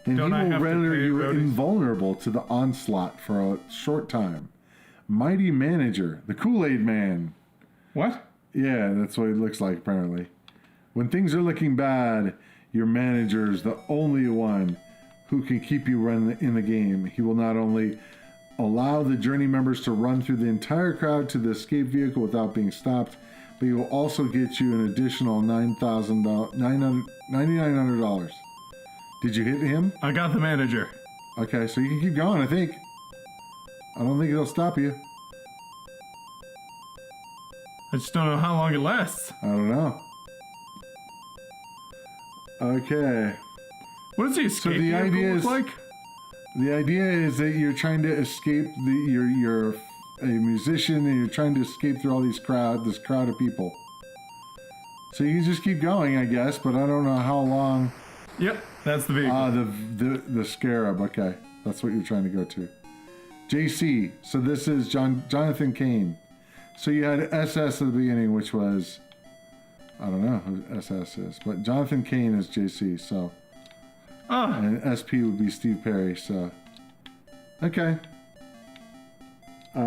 Don't I he will have to render pay you roadies? invulnerable to the onslaught for a short time. Mighty Manager, the Kool-Aid Man. What? Yeah, that's what it looks like, apparently. When things are looking bad, your manager is the only one who can keep you in the game. He will not only allow the journey members to run through the entire crowd to the escape vehicle without being stopped, but he will also get you an additional $9,900. Did you hit him? I got the manager. Okay, so you can keep going, I think. I don't think it'll stop you. I just don't know how long it lasts. I don't know. Okay. What does the escape the vehicle idea look is- like? The idea is that you're trying to escape you're a musician and you're trying to escape through all this crowd of people. So you can just keep going, I guess, but I don't know how long. Yep, that's the vehicle. The Scarab. Okay, that's what you're trying to go to. JC. So this is Jonathan Kane. So you had SS at the beginning, which was, I don't know who SS is, but Jonathan Cain is JC, so. Oh. And SP would be Steve Perry, so. Okay. At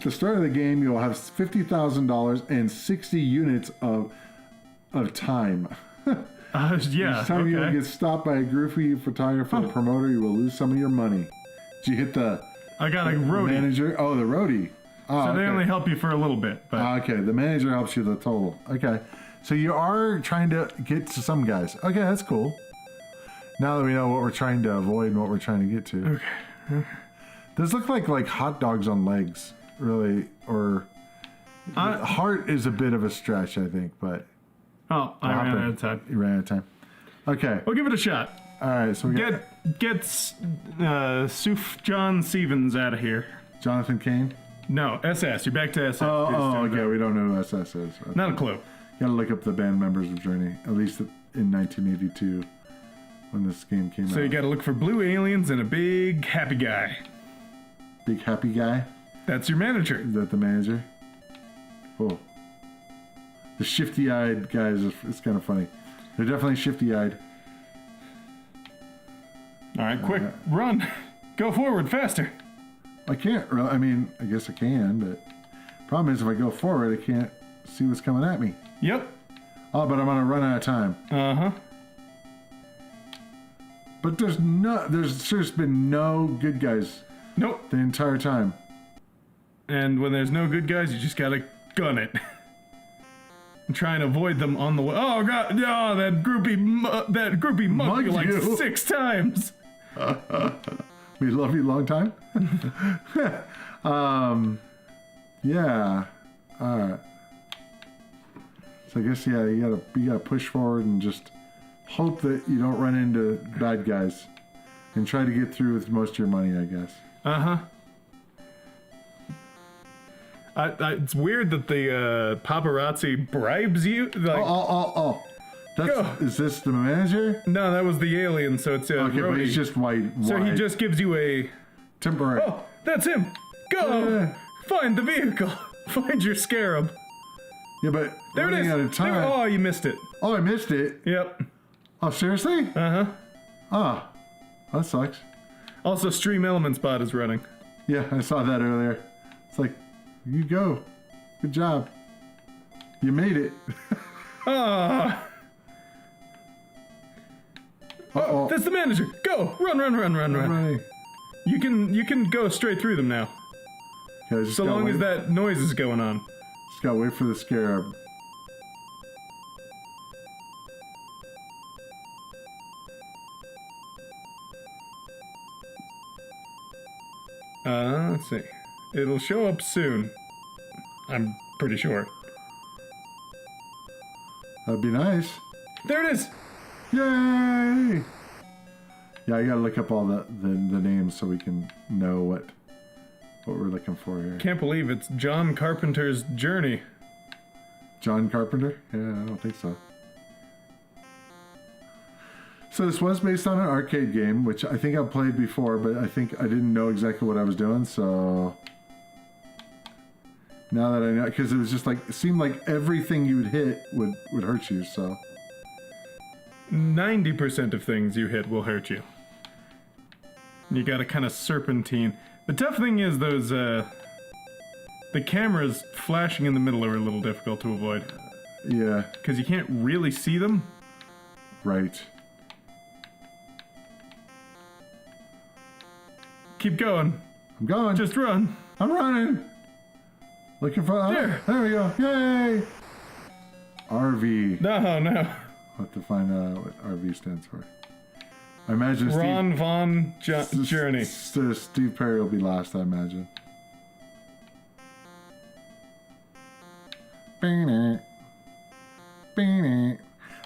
the start of the game, you'll have $50,000 and 60 units of time. Yeah. Each time you get stopped by a groupie photographer or promoter, you will lose some of your money. Did you hit the? I got a roadie. Manager. Oh, the roadie. Oh, so they only help you for a little bit. But okay, the manager helps you the total. Okay, so you are trying to get to some guys. Okay, that's cool. Now that we know what we're trying to avoid and what we're trying to get to. Okay. Those look like hot dogs on legs, really, or heart is a bit of a stretch, I think, but. Oh, I ran out of time. You ran out of time. Okay. We'll give it a shot. All right, so we get Suf John Stevens out of here. Jonathan Cain? No, SS. You're back to SS. Okay. We don't know who SS is. Not a clue. Gotta look up the band members of Journey, at least in 1982 when this game came out. So you gotta look for blue aliens and a big happy guy. Big happy guy? That's your manager. Is that the manager? Oh. The shifty-eyed guys, it's kind of funny. They're definitely shifty-eyed. All right, quick, run. Go forward, faster. I can't really, I mean, I guess I can, but problem is if I go forward, I can't see what's coming at me. Yep. Oh, but I'm gonna run out of time. Uh-huh. But there's just been no good guys. Nope. The entire time. And when there's no good guys, you just gotta gun it. And try and avoid them on the way. Oh god! Oh, that groupie mugged you like 6 times. We love you long time. Yeah. All right. So I guess you gotta push forward and just hope that you don't run into bad guys, and try to get through with most of your money, I guess. Uh-huh. It's weird that the paparazzi bribes you. Like, Is this the manager? No, that was the alien, so it's okay, roadie. but he's just white. So he just gives you a... temporary. Oh, that's him! Go! Find the vehicle! Find your scarab! Yeah, but there it is! Out of time. Oh, you missed it. Oh, I missed it? Yep. Oh, seriously? Uh-huh. Ah, that sucks. Also, Stream Element Spot is running. Yeah, I saw that earlier. It's like, you go. Good job. You made it. Ah! Oh, that's the manager. Go! Run. Right. You can go straight through them now. Okay, So long as that noise is going on. Just gotta wait for the scarab. Let's see. It'll show up soon. I'm pretty sure. That'd be nice. There it is! Yay! Yeah, I gotta look up all the names so we can know what we're looking for here. Can't believe it's John Carpenter's Journey. John Carpenter? Yeah, I don't think so. So this was based on an arcade game, which I think I've played before, but I think I didn't know exactly what I was doing, so... Now that I know, because it was just like, it seemed like everything you would hit would hurt you, so... 90% of things you hit will hurt you. You gotta kind of serpentine. The tough thing is those, the cameras flashing in the middle are a little difficult to avoid. Yeah. Because you can't really see them. Right. Keep going. I'm going. Just run. I'm running. Looking for... There we go. Yay! RV. No. I'll have to find out what RV stands for. I imagine Ron Von Journey. Steve Perry will be last, I imagine. I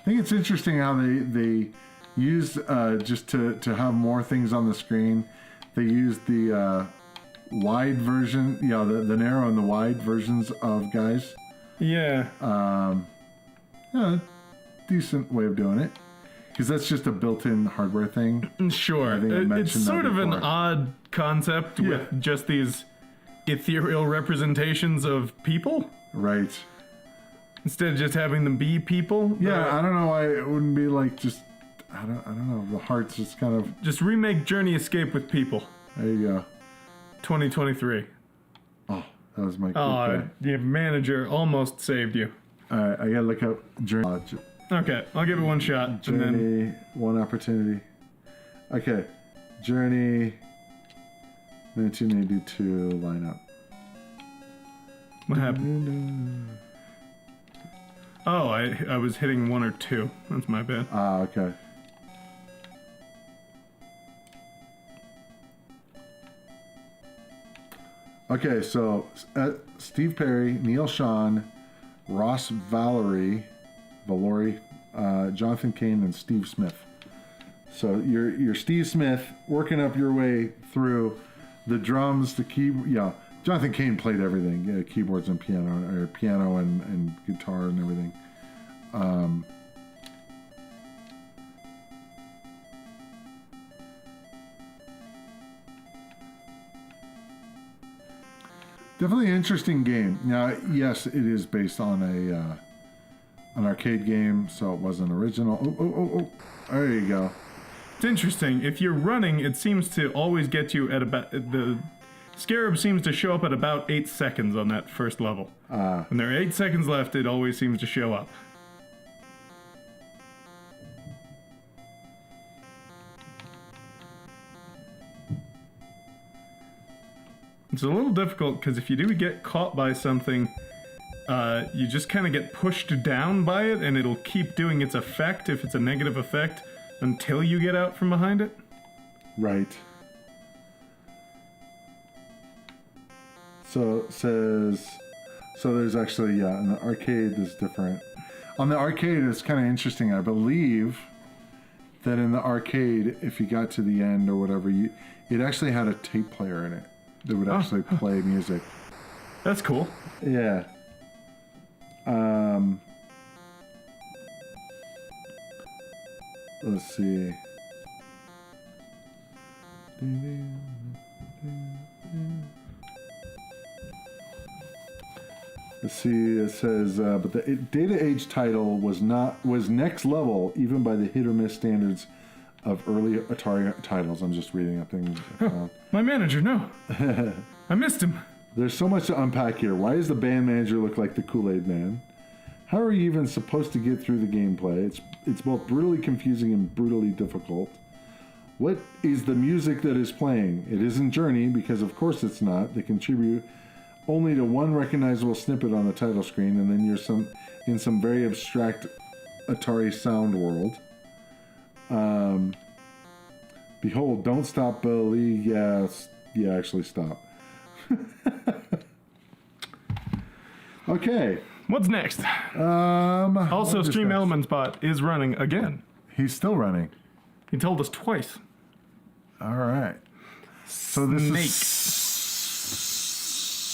think it's interesting how they use, just to have more things on the screen, they use the wide version, the narrow and the wide versions of guys. Yeah. Yeah, decent way of doing it. Because that's just a built-in hardware thing. Sure. I think I It's mentioned that sort of an before. odd concept with just these ethereal representations of people Right. instead of just having them be people. Yeah, I don't know why it wouldn't be like just, I don't know, the heart's just kind of, Just remake Journey Escape with people. there you go. 2023. Oh, that was my quick Oh, your manager almost saved you. Alright, I gotta look up Journey. Okay, I'll give it one shot. And then Journey, one opportunity. Okay, Journey 1982 lineup. what happened? Oh, I was hitting 1 or 2. That's my bad. Ah, okay. Okay, so Steve Perry, Neil Sean, Ross Valory, Jonathan Kane, and Steve Smith. So you're Steve Smith working up your way through the drums, the keyboard. Yeah, Jonathan Kane played everything, keyboards and piano and guitar and everything. Definitely an interesting game. Now, yes, it is based on an arcade game, so it wasn't original. Oh! There you go. It's interesting. If you're running, it seems to always get you at about... The Scarab seems to show up at about 8 seconds on that first level. When there are 8 seconds left, it always seems to show up. It's a little difficult because if you do get caught by something, you just kind of get pushed down by it and it'll keep doing its effect, if it's a negative effect, until you get out from behind it. Right. So it says, so there's actually, yeah, in the arcade there's different. On the arcade it's kind of interesting. I believe that in the arcade, if you got to the end or whatever, it actually had a tape player in it that would actually play music. That's cool. Yeah. Let's see. Let's see. It says, but the data age title was next level, even by the hit or miss standards of early Atari titles. I'm just reading up things. My manager, no. I missed him. There's so much to unpack here. Why does the band manager look like the Kool-Aid Man? How are you even supposed to get through the gameplay? It's both brutally confusing and brutally difficult. What is the music that is playing? It isn't Journey, because of course it's not. They contribute only to one recognizable snippet on the title screen, and then you're in some very abstract Atari sound world. Behold, Don't Stop Billy. Yeah, actually stop. Okay. What's next? Also, Stream Elements Bot is running again. He's still running. He told us twice. All right. So this Snake. is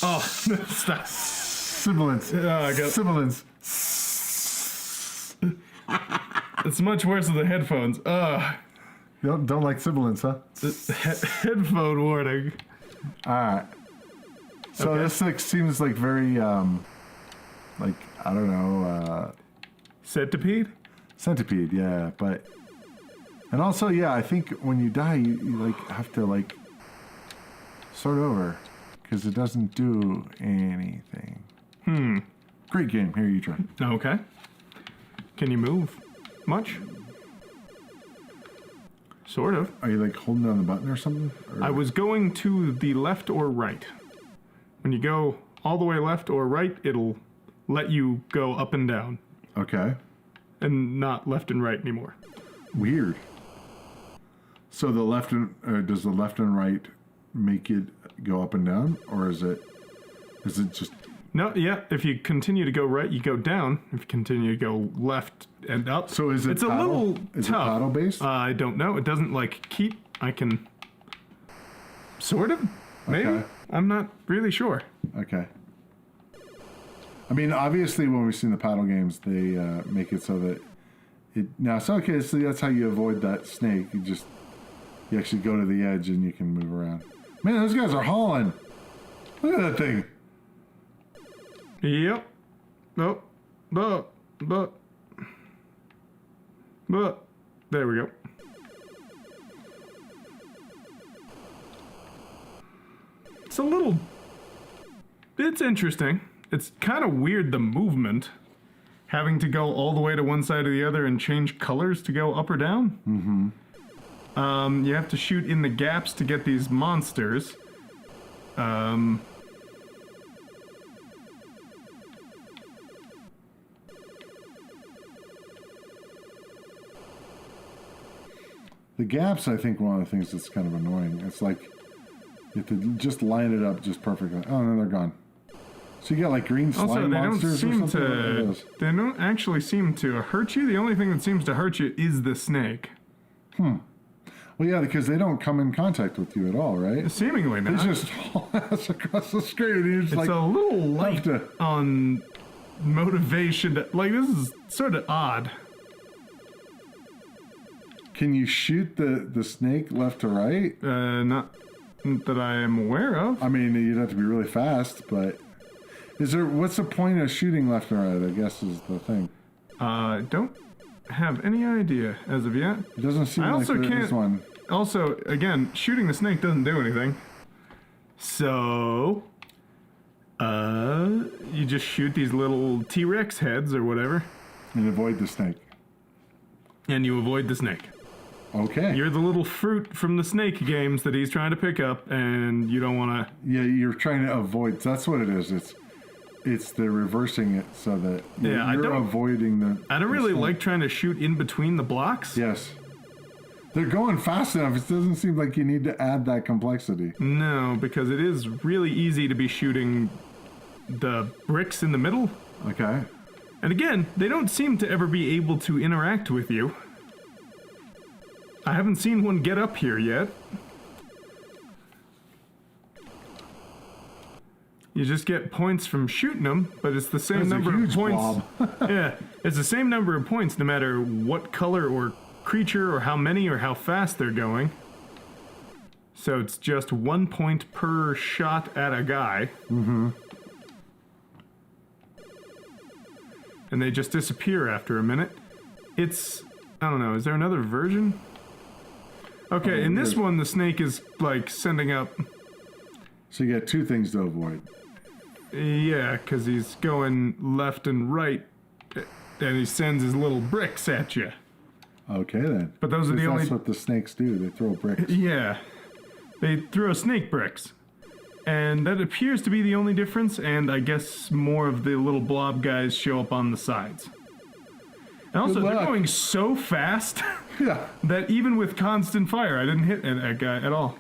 Oh, stop. sibilance. I got- Sibilance. It's much worse than the headphones. You don't like sibilance, huh? Headphone warning. All right. So Okay. this seems like very, like, I don't know, Centipede? centipede, yeah, but... And also, yeah, I think when you die, you like, have to, like, start over, because it doesn't do anything. Great game. Here, you try. Okay. Can you move much? Sort of. Are you, like, holding down the button or something? Or... I was going to the left or right. When you go all the way left or right, it'll let you go up and down. Okay. And not left and right anymore. Weird. So the left and does the left and right make it go up and down, or is it just No, yeah, if you continue to go right, you go down. If you continue to go left and up. so? Is it It's paddle? a little Is tough. it paddle based? I don't know. It doesn't like keep. I can. Sort of? Maybe? Okay. I'm not really sure. Okay. I mean, obviously, when we've seen the paddle games, they make it so that Now, so okay, so that's how you avoid that snake. You actually go to the edge and you can move around. Man, those guys are hauling. Look at that thing. Yep. Oh. But. There we go. It's interesting. It's kind of weird, the movement. Having to go all the way to one side or the other and change colors to go up or down. Mm-hmm. You have to shoot in the gaps to get these monsters. The gaps, I think, one of the things that's kind of annoying. It's like you have to just line it up just perfectly. Oh, no, they're gone. So you got like green slime monsters or something? They don't actually seem to hurt you. The only thing that seems to hurt you is the snake. Well, yeah, because they don't come in contact with you at all, right? Seemingly not. They just haul ass across the screen. And you're just it's a little light on motivation. This is sort of odd. Can you shoot the snake left to right? Not that I am aware of. I mean, you'd have to be really fast, but what's the point of shooting left and right, I guess is the thing. Don't have any idea as of yet. It doesn't seem this one. Also, again, shooting the snake doesn't do anything. So, you just shoot these little T-Rex heads or whatever. And avoid the snake. And you avoid the snake. Okay. You're the little fruit from the Snake games that he's trying to pick up, and you don't want to... Yeah, you're trying to avoid... That's what it is. It's the reversing it so that you're avoiding the... I don't really like trying to shoot in between the blocks. Yes. They're going fast enough. It doesn't seem like you need to add that complexity. No, because it is really easy to be shooting the bricks in the middle. Okay. And again, they don't seem to ever be able to interact with you. I haven't seen one get up here yet. You just get points from shooting them, but it's the same number of points. Yeah, it's the same number of points no matter what color or creature or how many or how fast they're going. So it's just 1 point per shot at a guy. Mm-hmm. And they just disappear after a minute. It's... I don't know, is there another version? Okay, in this one, the snake is, sending up... So you got two things to avoid. Yeah, because he's going left and right, and he sends his little bricks at you. Okay, then. But those are the only... That's what the snakes do. They throw bricks. Yeah. They throw snake bricks. And that appears to be the only difference, and I guess more of the little blob guys show up on the sides. And also, they're going so fast that even with constant fire, I didn't hit a guy at all.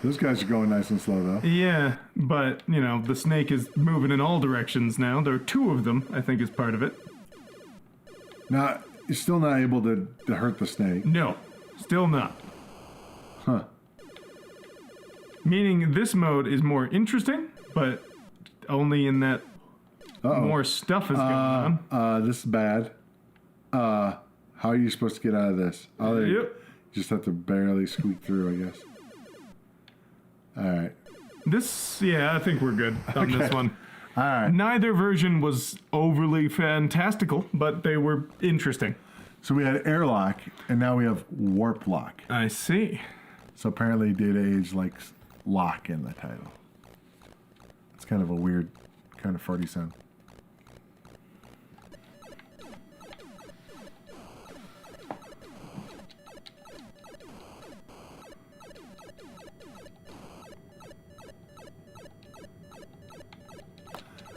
Those guys are going nice and slow, though. Yeah, but, the snake is moving in all directions now. There are two of them, I think, is part of it. Now, you're still not able to hurt the snake. No, still not. Huh. Meaning this mode is more interesting, but only in that more stuff is going on. This is bad. How are you supposed to get out of this? Yep. You just have to barely squeak through, I guess. Alright. I think we're good on this one. Alright. Neither version was overly fantastical, but they were interesting. So we had Airlock, and now we have Warplock. I see. So apparently Data Age likes lock in the title. It's kind of a weird, kind of farty sound.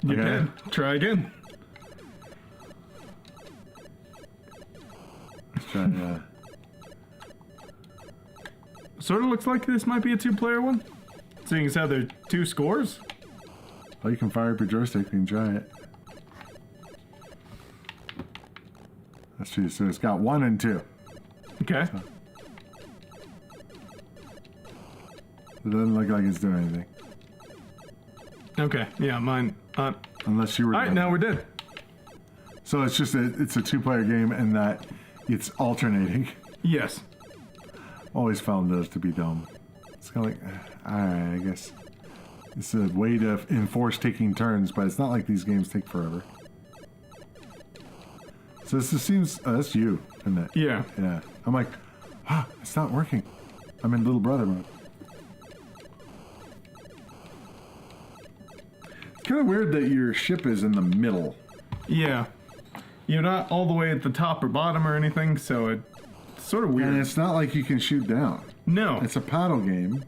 You can. Try again. Let's try, Sort of looks like this might be a two-player one, seeing as how there are two scores. Oh, you can fire up your joystick. You can try it. That's true. So it's got 1 and 2. Okay. So it doesn't look like it's doing anything. Okay. Yeah, mine. Unless you were. All right, now we're dead. So it's just it's a two-player game, and that it's alternating. Yes. Always found those to be dumb. It's kind of like, all right, I guess it's a way to enforce taking turns, but it's not like these games take forever. So this seems, that's you, isn't it? Yeah. Yeah. I'm like, it's not working. I'm in little brother mode. It's kind of weird that your ship is in the middle. Yeah. You're not all the way at the top or bottom or anything, so it's sort of weird. And it's not like you can shoot down. No. It's a paddle game.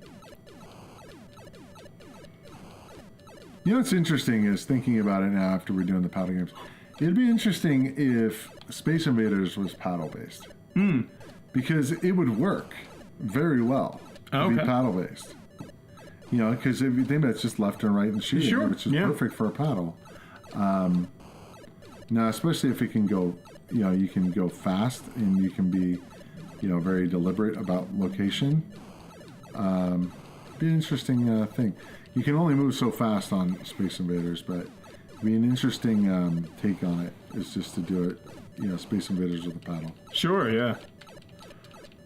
You know what's interesting is thinking about it now after we're doing the paddle games. It'd be interesting if Space Invaders was paddle based. Because it would work very well to be paddle based. You know, because if you think that's just left and right and shooting, which is perfect for a paddle. Now, especially if it can go, you know, you can go fast and you can be, you know, very deliberate about location. Be an interesting thing. You can only move so fast on Space Invaders, but it'd be an interesting take on it is just to do it, you know, Space Invaders with a paddle. Sure, yeah.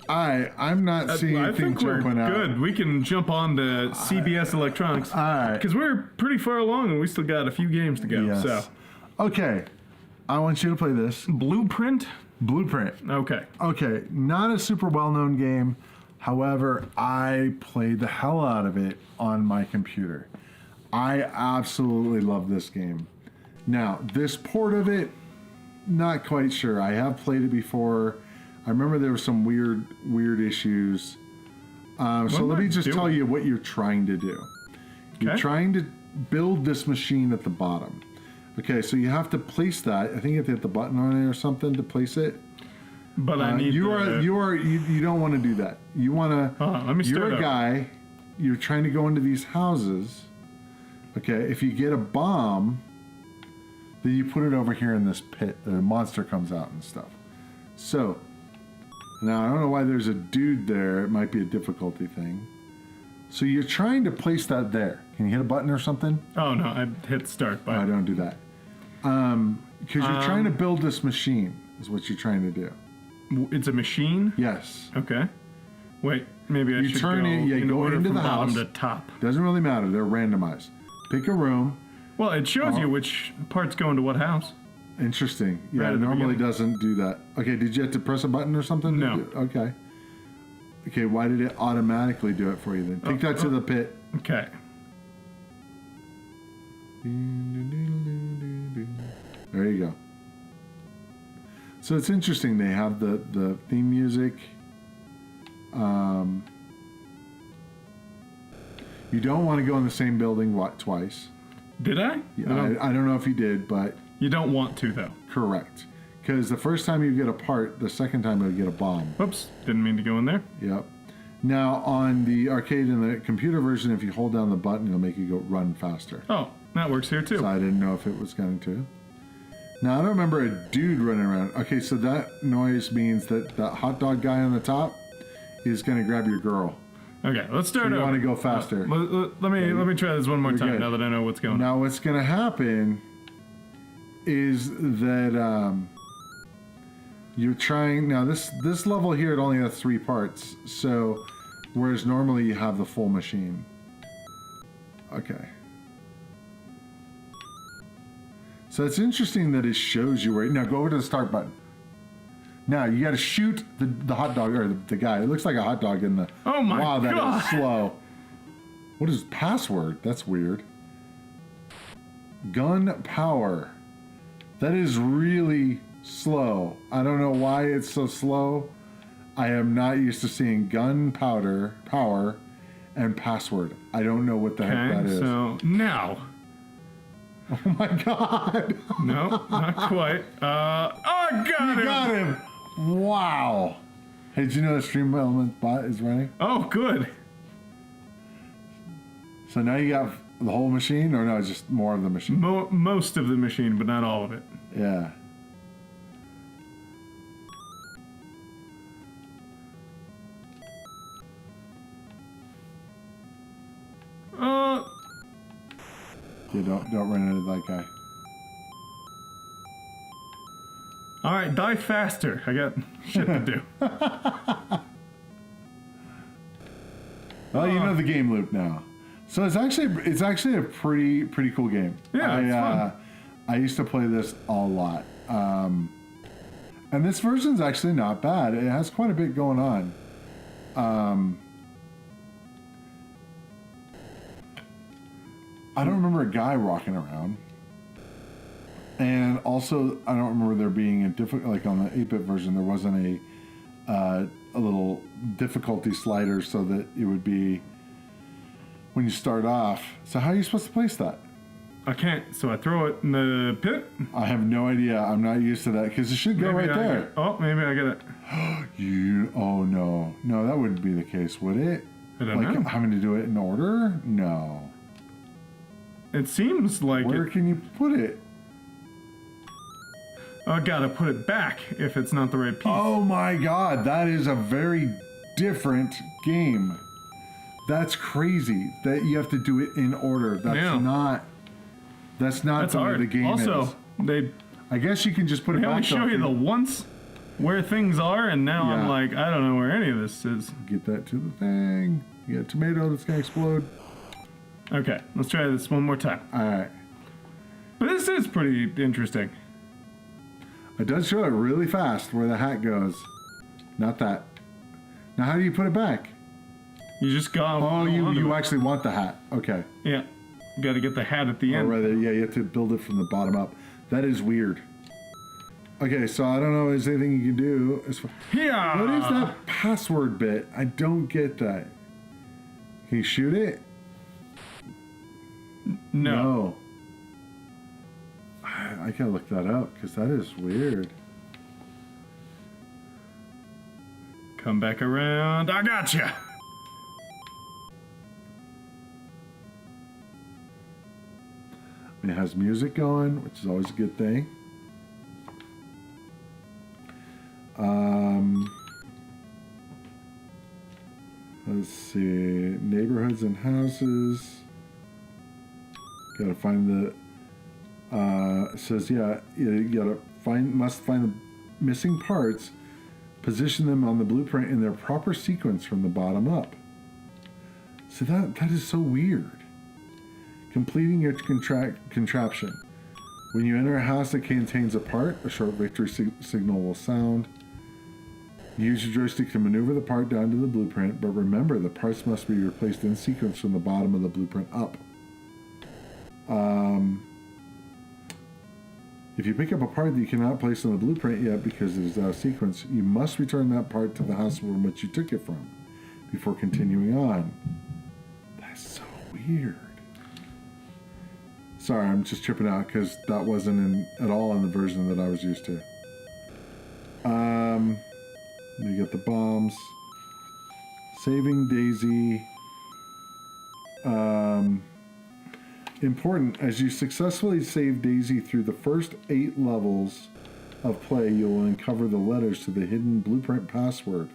I'm not seeing anything jumping out. Good. We can jump on to CBS Electronics. All right. Because we're pretty far along and we still got a few games to go. Yes. So. Okay. I want you to play this. Blueprint? Blueprint. Okay. Okay. Not a super well-known game. However, I played the hell out of it on my computer. I absolutely love this game. Now, this port of it, not quite sure. I have played it before. I remember there were some weird issues. So let me just tell you what you're trying to do. You're trying to build this machine at the bottom. Okay, so you have to place that. I think you have to hit the button on it or something to place it. But I need you don't want to do that. You want to. Let me start. You're a guy. You're trying to go into these houses. Okay, if you get a bomb, then you put it over here in this pit. The monster comes out and stuff. So now I don't know why there's a dude there. It might be a difficulty thing. So you're trying to place that there. Can you hit a button or something? Oh no, I hit start button. I don't do that. Because you're trying to build this machine. Is what you're trying to do. It's a machine? Yes. Okay. Wait, maybe I should turn go it, yeah, in go order into from the bottom house. to top. Doesn't really matter. They're randomized. Pick a room. Well, it shows you which parts go into what house. Interesting. Yeah, Right it at the normally beginning. doesn't do that. Okay, did you have to press a button or something? No. Okay. Okay, why did it automatically do it for you then? Take that to the pit. Okay. There you go. So it's interesting. They have the theme music. You don't want to go in the same building twice. Did I? I don't know if you did, but You don't want to, though. correct. Because the first time you get a part, the second time you'll get a bomb. Whoops, didn't mean to go in there. Yep. Now on the arcade and the computer version, if you hold down the button, it'll make you go run faster. Oh, that works here too. So I didn't know if it was going to. Now I don't remember a dude running around. Okay, so that noise means that the hot dog guy on the top is going to grab your girl. Okay, let's start You over. want to go faster. Let me try this one more time good. now that I know what's going on. Now what's going to happen is that you're trying. Now this level here, it only has 3 parts. So whereas normally you have the full machine. Okay. So it's interesting that it shows you where. Now go over to the start button. Now you got to shoot the hot dog or the guy. It looks like a hot dog in the. Oh my wow, that God. is slow. What is password? That's weird. Gun power. That is really slow. I don't know why it's so slow. I am not used to seeing gunpowder power and password. I don't know what the heck that is. So now. Oh my God. No, not quite. Oh, I got You it. got him. Wow. Hey, did you know the Stream Element bot is running? Oh, good. So now you got the whole machine, or no, just more of the machine? Most of the machine, but not all of it. Yeah. Yeah, don't run into that guy. All right, die faster. I got shit to do. Well, you know the game loop now. So it's actually a pretty cool game. Yeah, it's fun. I used to play this a lot. And this version's actually not bad. It has quite a bit going on. I don't remember a guy walking around. And also, I don't remember there being a like on the 8-bit version, there wasn't a little difficulty slider so that it would be when you start off. So how are you supposed to place that? I can't, so I throw it in the pit? I have no idea. I'm not used to that because it should go right there. Maybe I get it. Oh no. No, that wouldn't be the case, would it? I don't know. Having to do it in order? No. It seems like Where can you put it? I gotta put it back if it's not the right piece. Oh my god, that is a very different game. That's crazy that you have to do it in order. That's not the way the game also, is. I guess you can just put it back. They only show you the once where things are, and now I'm like, I don't know where any of this is. Get that to the thing. You got a tomato that's gonna explode. Okay, let's try this one more time. Alright. But this is pretty interesting. It does show it really fast where the hat goes. Not that. Now how do you put it back? You just go. Oh, you actually want the hat. Okay. Yeah. You gotta get the hat at the end. Or rather, yeah, you have to build it from the bottom up. That is weird. Okay, so I don't know, is there anything you can do? Yeah. What is that password bit? I don't get that. Can you shoot it? No. I gotta look that up because that is weird. Come back around. I gotcha. It has music going, which is always a good thing. Let's see, neighborhoods and houses. Gotta find the. It says, yeah, you must find the missing parts, position them on the blueprint in their proper sequence from the bottom up. So that is so weird. Completing your contraption. When you enter a house that contains a part, a short victory signal will sound. Use your joystick to maneuver the part down to the blueprint, but remember the parts must be replaced in sequence from the bottom of the blueprint up. If you pick up a part that you cannot place on the blueprint yet because it is out of sequence, you must return that part to the house from which you took it from before continuing on. That's so weird. Sorry, I'm just tripping out because that wasn't at all in the version that I was used to. You get the bombs. Saving Daisy. Important, as you successfully save Daisy through the first 8 levels of play, you will uncover the letters to the hidden blueprint password.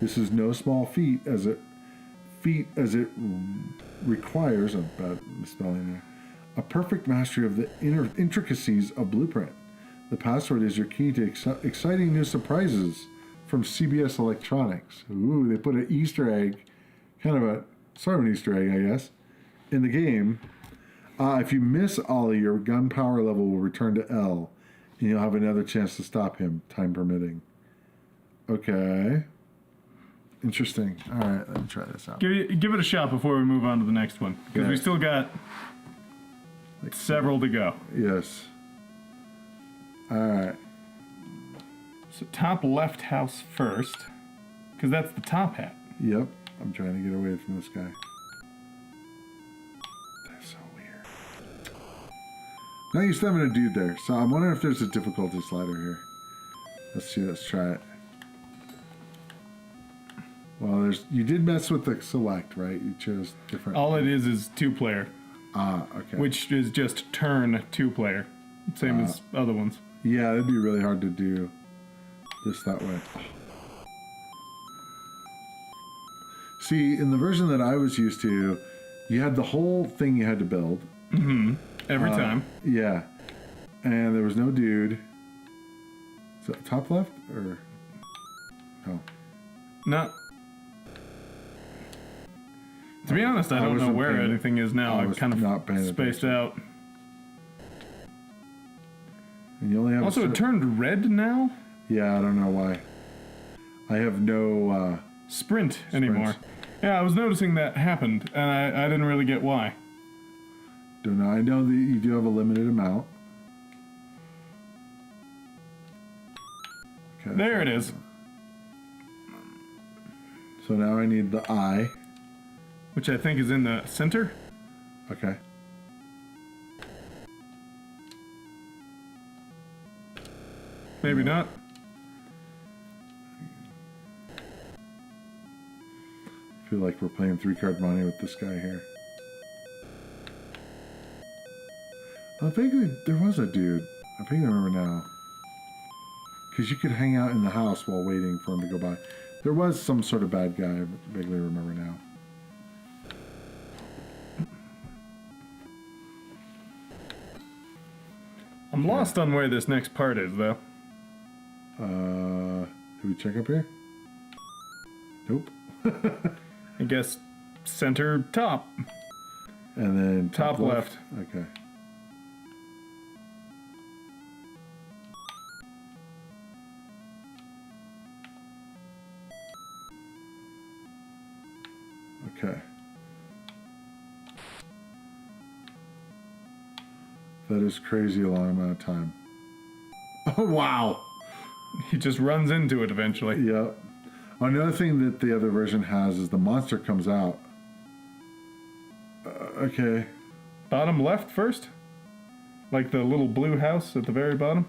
This is no small feat as it requires, a bad misspelling there, a perfect mastery of the intricacies of blueprint. The password is your key to exciting new surprises from CBS Electronics. Ooh, they put an Easter egg, sort of an Easter egg, I guess, in the game. If you miss Ollie, your gun power level will return to L, and you'll have another chance to stop him, time permitting. Okay. Interesting. All right, let me try this out. Give it a shot before we move on to the next one, because we still got several to go. Yes. All right. So top left house first, because that's the top hat. Yep. I'm trying to get away from this guy. That's so weird. Not used to having a dude there, so I'm wondering if there's a difficulty slider here. Let's see. Let's try it. Well, you did mess with the select, right? You chose different. All it is 2-player. Okay. Which is just turn 2-player. Same as other ones. Yeah, it'd be really hard to do this that way. See, in the version that I was used to, you had the whole thing you had to build. Mm-hmm. Every time. Yeah. And there was no dude. Is that top left or no? No. To be honest, I don't know where anything is now. I've kind of spaced out. And you only have also, it turned red now? Yeah, I don't know why. I have no sprint anymore. Yeah, I was noticing that happened, and I didn't really get why. Don't know. I know that you do have a limited amount. Okay, there it is. So now I need the eye. Which I think is in the center. Okay. Maybe not. I feel like we're playing 3-card money with this guy here. Well, vaguely, there was a dude. I vaguely remember now. Because you could hang out in the house while waiting for him to go by. There was some sort of bad guy. I vaguely remember now. I'm lost on where this next part is, though. Did we check up here? Nope. I guess center top. And then top left. Okay. Okay. That is crazy a long amount of time. Oh, wow. He just runs into it eventually. Yep. Another thing that the other version has is the monster comes out. Okay. Bottom left first? Like the little blue house at the very bottom?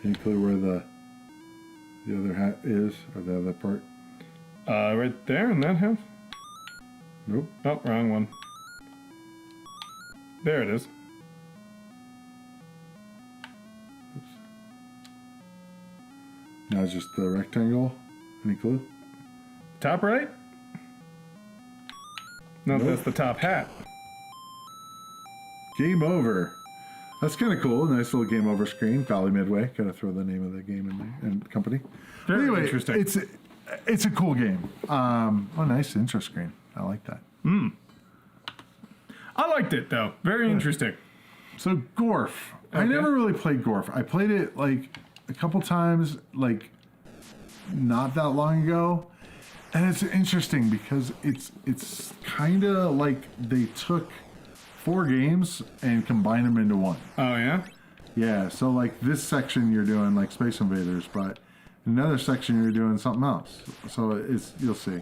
Any clue where the other hat is, or the other part? Right there in that house? Nope. Oh, wrong one. There it is. Oops. Now it's just the rectangle. Any clue? Top right? No, Nope. That's the top hat. Game over. That's kind of cool. Nice little game over screen. Valley Midway. Gotta throw the name of the game in there and company. Very anyway, interesting. It's a cool game. Oh, nice intro screen. I like that. I liked it though. Very interesting. So Gorf. I never really played Gorf. I played it like a couple times, like not that long ago, and it's interesting because it's kind of like they took 4 games and combined them into one. Oh yeah? Yeah, so like this section you're doing like Space Invaders, but another section you're doing something else. So you'll see.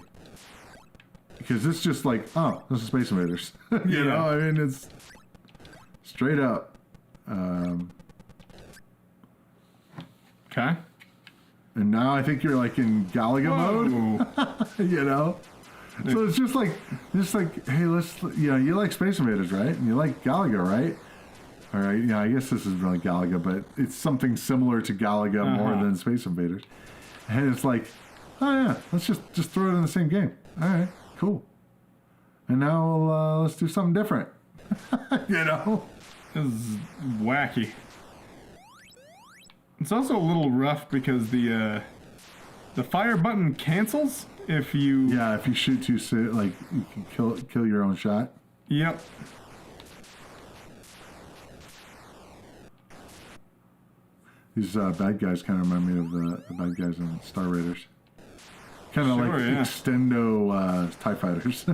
Because it's just like, oh, this is Space Invaders. you know, I mean, it's straight up. Okay. And now I think you're like in Galaga mode. You know? So it's just like, hey, you like Space Invaders, right? And you like Galaga, right? All right, yeah, I guess this is really Galaga, but it's something similar to Galaga more than Space Invaders. And it's like, oh yeah, let's just throw it in the same game. All right, cool. And now let's do something different. You know? This is wacky. It's also a little rough because the fire button cancels if you... Yeah, if you shoot too soon, like, you can kill your own shot. Yep. These bad guys kind of remind me of the bad guys in Star Raiders. Kind of like extendo TIE fighters.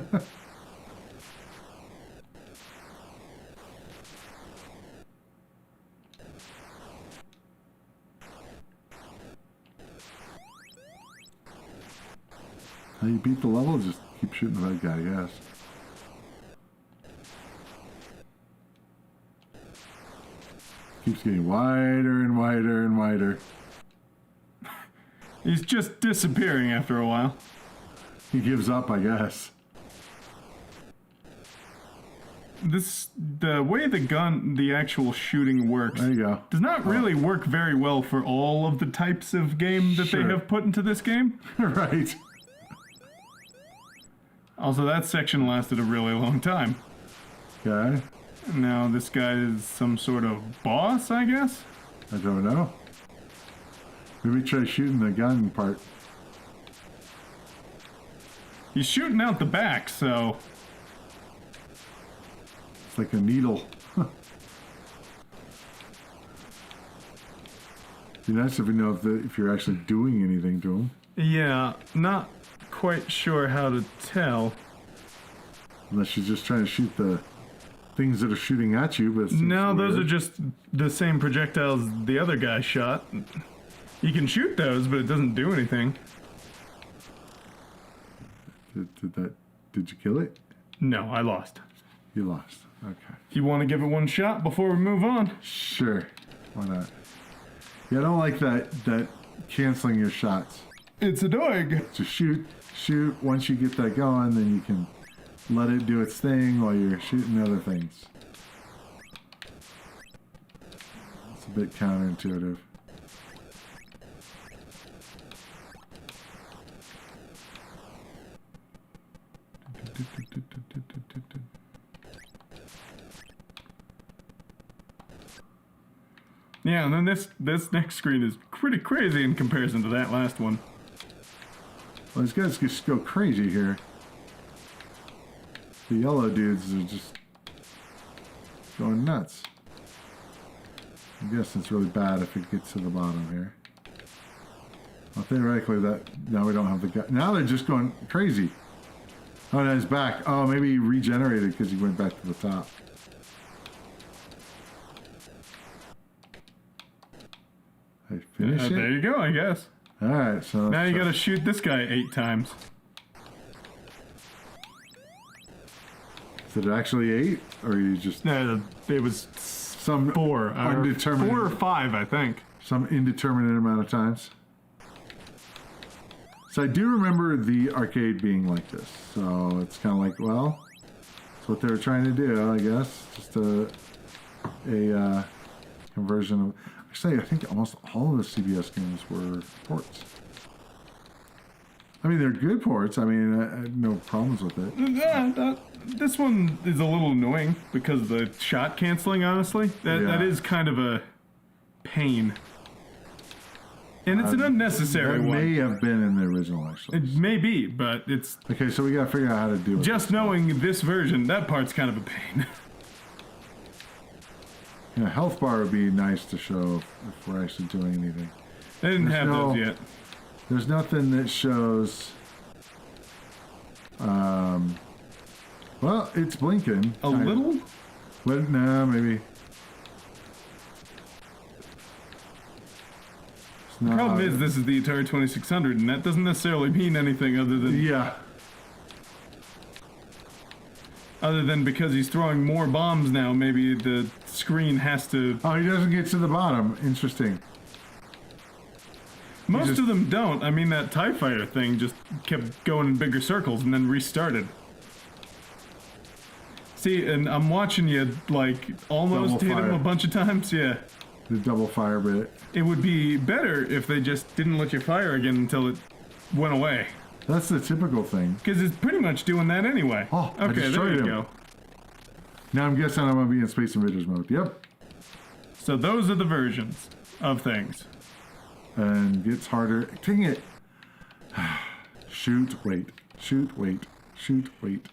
How you beat the level? Just keep shooting the bad guy, I guess. Keeps getting wider and wider and wider. He's just disappearing after a while. He gives up, I guess. the way the actual shooting works, There you go. does not really work very well for all of the types of game that they Sure. have put into this game. Right. Also, that section lasted a really long time. Okay. Now this guy is some sort of boss, I guess? I don't know. Maybe try shooting the gun part. He's shooting out the back, so... It's like a needle. Be nice if you know if you're actually doing anything to him. Yeah, not quite sure how to tell. Unless you're just trying to shoot the things that are shooting at you. But No, those weird. are just the same projectiles the other guy shot. You can shoot those, but it doesn't do anything. Did you kill it? No, I lost. You lost. Okay. If you want to give it one shot before we move on. Sure. Why not? Yeah, I don't like that canceling your shots. It's annoying. Just shoot. Once you get that going, then you can let it do its thing while you're shooting other things. It's a bit counterintuitive. Yeah, and then this next screen is pretty crazy in comparison to that last one. Well, these guys just go crazy here. The yellow dudes are just going nuts. I guess it's really bad if it gets to the bottom here. Well, theoretically, now we don't have the guy. Now they're just going crazy. Oh, no, he's back. Oh, maybe he regenerated because he went back to the top. I finish it? There you go, I guess. All right, so Now you gotta shoot this guy 8 times. Is it actually 8, or you just No, it was some 4. undetermined, 4 or 5, I think. some indeterminate amount of times? So I do remember the arcade being like this. So it's kind of like, well, that's what they were trying to do, I guess. Just a conversion of. Actually, I think almost all of the CBS games were ports. I mean, they're good ports. I mean, I had no problems with it. This one is a little annoying because of the shot canceling, honestly. That is kind of a pain. And it's an unnecessary That one. may have been in the original, actually. It may be, but it's Okay, so we gotta figure out how to do it. just knowing this version, that part's kind of a pain. Yeah, health bar would be nice to show if we're actually doing anything. They didn't have no- those yet. There's nothing that shows. Well, it's blinking. A little? But no, maybe. It's The not- problem is this is the Atari 2600, and that doesn't necessarily mean anything other than because he's throwing more bombs now. Maybe the screen has to. Oh, he doesn't get to the bottom. Interesting. Most of them don't. I mean, that TIE fighter thing just kept going in bigger circles and then restarted. See, and I'm watching you like almost Double hit him fire. a bunch of times. Yeah. The double fire bit. It would be better if they just didn't let you fire again until it went away. That's the typical thing. Because it's pretty much doing that anyway. Oh, I okay, there destroyed you him. go. Now I'm guessing I'm gonna be in Space Invaders mode. Yep. So those are the versions of things. And gets harder. Dang it. Shoot, wait. Shoot, wait. Shoot, wait.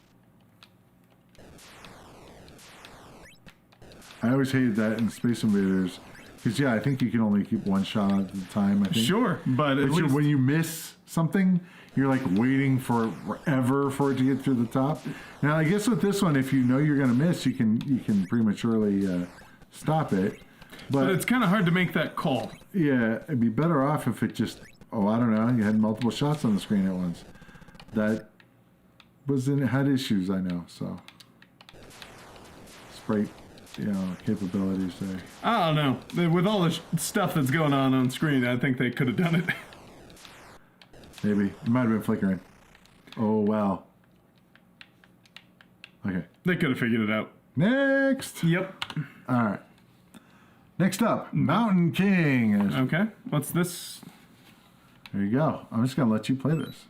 I always hated that in Space Invaders. Because, yeah, I think you can only keep one shot at a time, I think. Sure, but at But least when you miss something, you're like waiting for forever for it to get through the top. Now, I guess with this one, if you know you're going to miss, you can prematurely stop it. but it's kind of hard to make that call. Yeah, it'd be better off if it just, I don't know, you had multiple shots on the screen at once. That had issues, I know, so. Sprite, capabilities there. I don't know. With all the stuff that's going on screen, I think they could have done it. Maybe. It might have been flickering. Oh, wow. Okay. They could have figured it out. Next. Yep. All right. Next up, Mountain King. Okay. What's this? There you go. I'm just going to let you play this.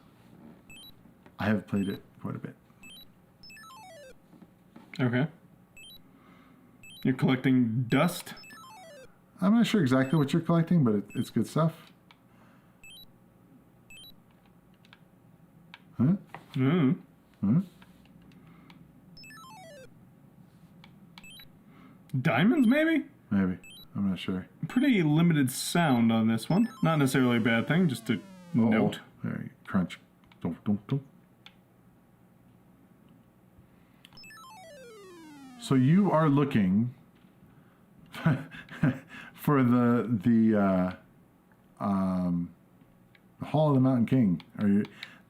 I have played it quite a bit. Okay. You're collecting dust? I'm not sure exactly what you're collecting, but it's good stuff. Huh? Mm. Huh? Diamonds, maybe? Maybe. I'm not sure. Pretty limited sound on this one. Not necessarily a bad thing, just a note. There you crunch. Don't. So you are looking for the Hall of the Mountain King.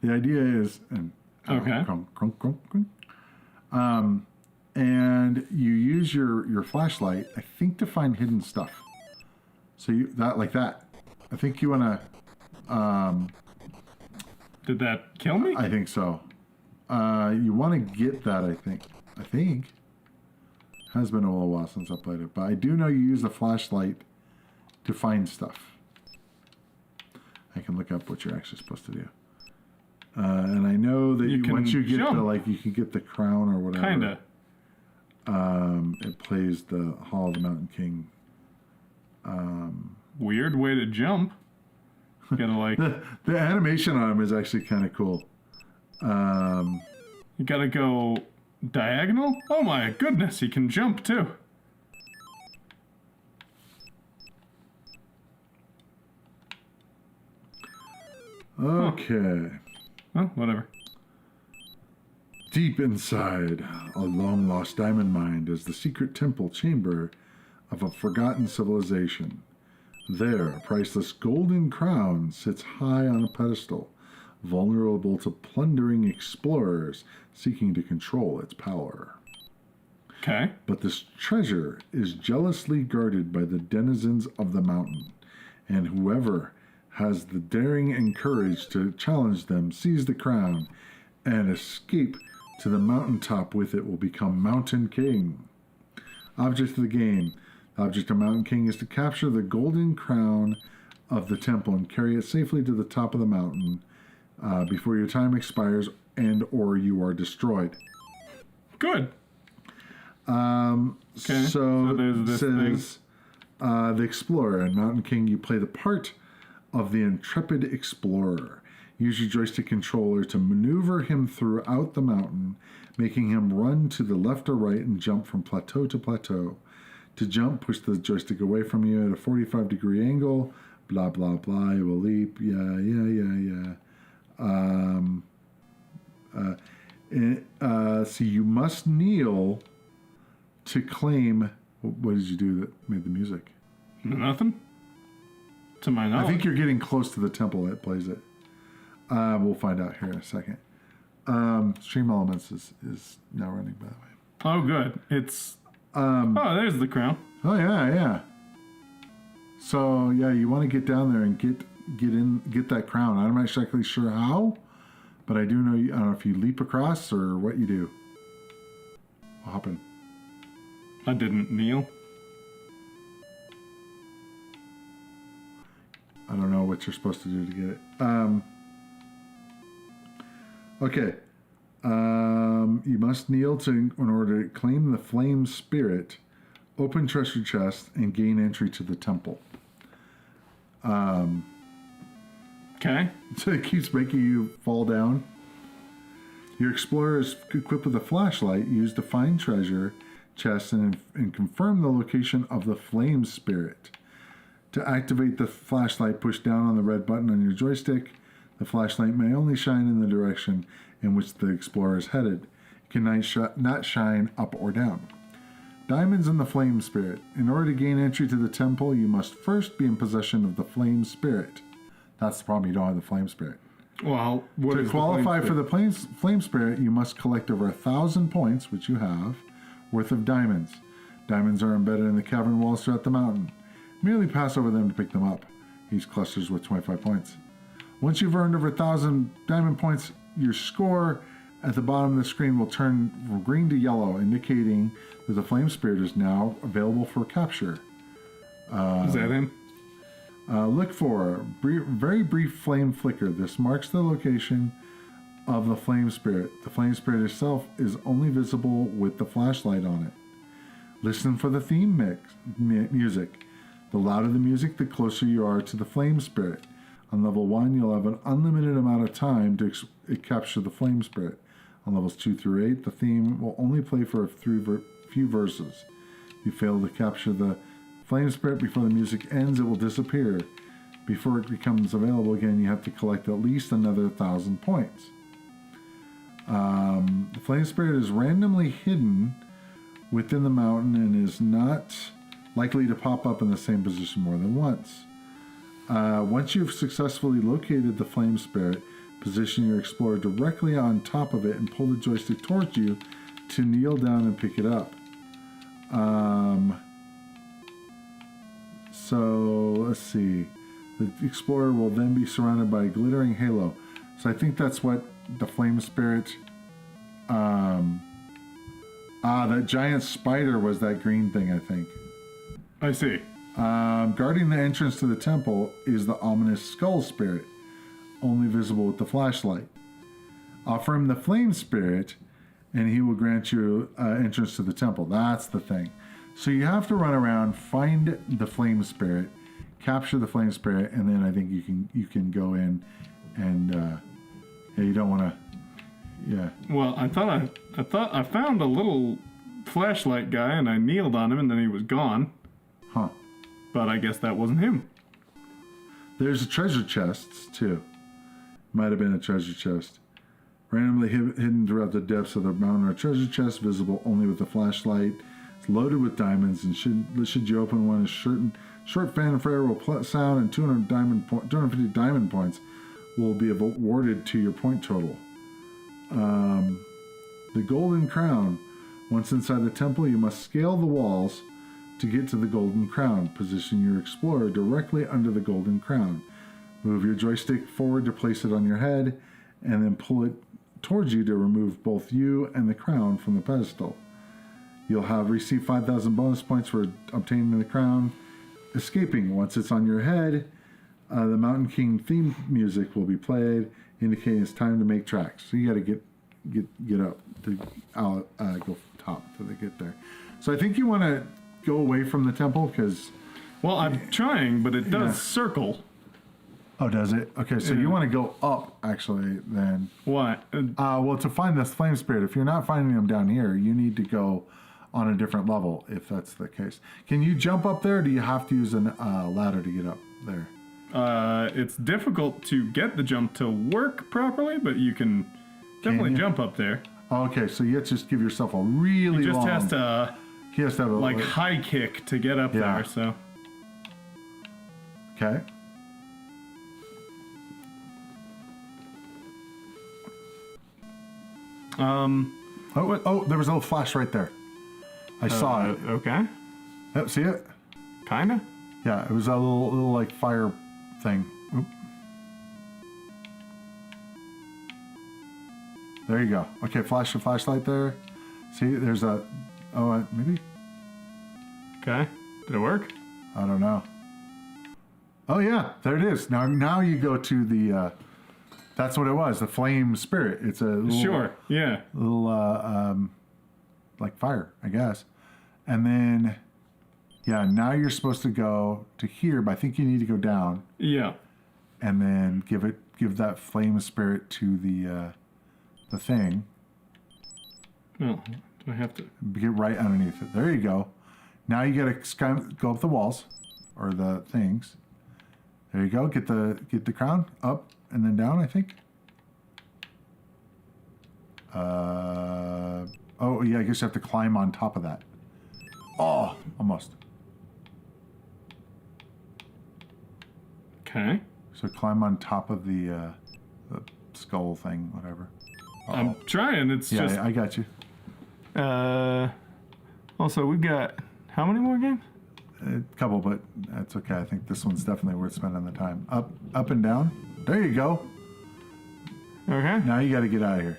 The idea is Okay. And you use your flashlight, I think, to find hidden stuff. So like that. I think you want to. Did that kill me? I think so. You want to get that. I think. Has been a little while since I played it, but I do know you use the flashlight to find stuff. I can look up what you're actually supposed to do. And I know that once you get jump. you can get the crown or whatever. Kinda. It plays the Hall of the Mountain King. Weird way to jump. You gotta like. The animation on him is actually kind of cool. You gotta go diagonal? Oh my goodness, he can jump too. Okay. Oh, whatever. Deep inside a long-lost diamond mine is the secret temple chamber of a forgotten civilization. There, a priceless golden crown sits high on a pedestal, vulnerable to plundering explorers seeking to control its power. Okay. But this treasure is jealously guarded by the denizens of the mountain, and whoever has the daring and courage to challenge them, seize the crown, and escape to the mountaintop with it will become Mountain King. Object of the game. The object of Mountain King is to capture the golden crown of the temple and carry it safely to the top of the mountain before your time expires and or you are destroyed. Good. Okay. So there's this says the explorer. In Mountain King, you play the part of the intrepid explorer. Use your joystick controller to maneuver him throughout the mountain, making him run to the left or right and jump from plateau to plateau. To jump, push the joystick away from you at a 45-degree angle. Blah, blah, blah. You will leap. Yeah. So you must kneel to claim. What did you do that made the music? Nothing. To my knowledge. I think you're getting close to the temple that plays it. We'll find out here in a second. Stream Elements is now running, by the way. Oh, good. It's. Oh, there's the crown. Oh yeah. So yeah, you want to get down there and get that crown. I'm not exactly sure how, but I do know. I don't know if you leap across or what you do. What happened? I didn't kneel. I don't know what you're supposed to do to get it. Okay. You must kneel in order to claim the flame spirit, open treasure chest, and gain entry to the temple. Okay. So it keeps making you fall down. Your explorer is equipped with a flashlight used to find treasure chests and confirm the location of the flame spirit. To activate the flashlight, push down on the red button on your joystick. The flashlight may only shine in the direction in which the explorer is headed. It can not shine up or down. Diamonds and the flame spirit. In order to gain entry to the temple, you must first be in possession of the flame spirit. That's the problem, you don't have the flame spirit. Well, to qualify for the flame spirit, you must collect over 1,000 points, which you have, worth of diamonds. Diamonds are embedded in the cavern walls throughout the mountain. Merely pass over them to pick them up. Each cluster's worth 25 points. Once you've earned over 1,000 diamond points, your score at the bottom of the screen will turn from green to yellow, indicating that the flame spirit is now available for capture. Is that him? Look for a very brief flame flicker. This marks the location of the flame spirit. The flame spirit itself is only visible with the flashlight on it. Listen for the theme music. The louder the music, the closer you are to the flame spirit. On level 1, you'll have an unlimited amount of time to capture the flame spirit. On levels 2 through 8, the theme will only play for a few verses. If you fail to capture the flame spirit before the music ends, it will disappear. Before it becomes available again, you have to collect at least another 1,000 points. The flame spirit is randomly hidden within the mountain and is not likely to pop up in the same position more than once. Once you've successfully located the flame spirit, position your explorer directly on top of it and pull the joystick towards you to kneel down and pick it up. So let's see. The explorer will then be surrounded by a glittering halo. So I think that's what the flame spirit. That giant spider was that green thing, I think. I see. Guarding the entrance to the temple is the ominous skull spirit, only visible with the flashlight. Offer him the flame spirit, and he will grant you entrance to the temple. That's the thing. So you have to run around, find the flame spirit, capture the flame spirit, and then I think you can go in and you don't want to. Yeah. Well, I thought I found a little flashlight guy, and I kneeled on him, and then he was gone. Huh. But I guess that wasn't him. There's a treasure chest too. Might have been a treasure chest. Randomly hidden throughout the depths of the mountain are a treasure chest visible only with a flashlight. It's loaded with diamonds, and should you open one, a short fanfare will sound, and 250 diamond points will be awarded to your point total. The golden crown. Once inside the temple, you must scale the walls to get to the golden crown. Position your explorer directly under the golden crown. Move your joystick forward to place it on your head, and then pull it towards you to remove both you and the crown from the pedestal. You'll have received 5,000 bonus points for obtaining the crown. Escaping. Once it's on your head, the Mountain King theme music will be played, indicating it's time to make tracks. So you got to get up to go top till they get there. So I think you want to go away from the temple because. Well, I'm trying, but it does circle. Oh, does it? Okay, so you want to go up actually then. What? Well, to find this flame spirit, if you're not finding them down here, you need to go on a different level if that's the case. Can you jump up there, or do you have to use a ladder to get up there? It's difficult to get the jump to work properly, but you can definitely jump up there. Okay, so you have to just give yourself a really He just long... has to He has to have a... high kick to get up there, so... Okay. There was a little flash right there. I saw it. Okay. Yep, see it? Kinda? Yeah, it was a little like fire thing. Oop. There you go. Okay, flash the flashlight there. See, there's a... Oh, maybe? Okay. Did it work? I don't know. Oh, yeah, there it is. Now you go to the... that's what it was, the flame spirit. It's a little... Sure, yeah. Little, like fire, I guess. And then... Yeah, now you're supposed to go to here, but I think you need to go down. Yeah. And then give that flame spirit to the thing. Oh, do I have to get right underneath it? There you go. Now you gotta go up the walls or the things. There you go. Get the crown up and then down. I think. Oh yeah, I guess you have to climb on top of that. Oh, almost. Okay. So climb on top of the skull thing, whatever. Uh-oh. I'm trying. It's just. Yeah, I got you. Also, we've got how many more games? A couple, but that's okay. I think this one's definitely worth spending the time. Up and down. There you go. Okay. Now you got to get out of here.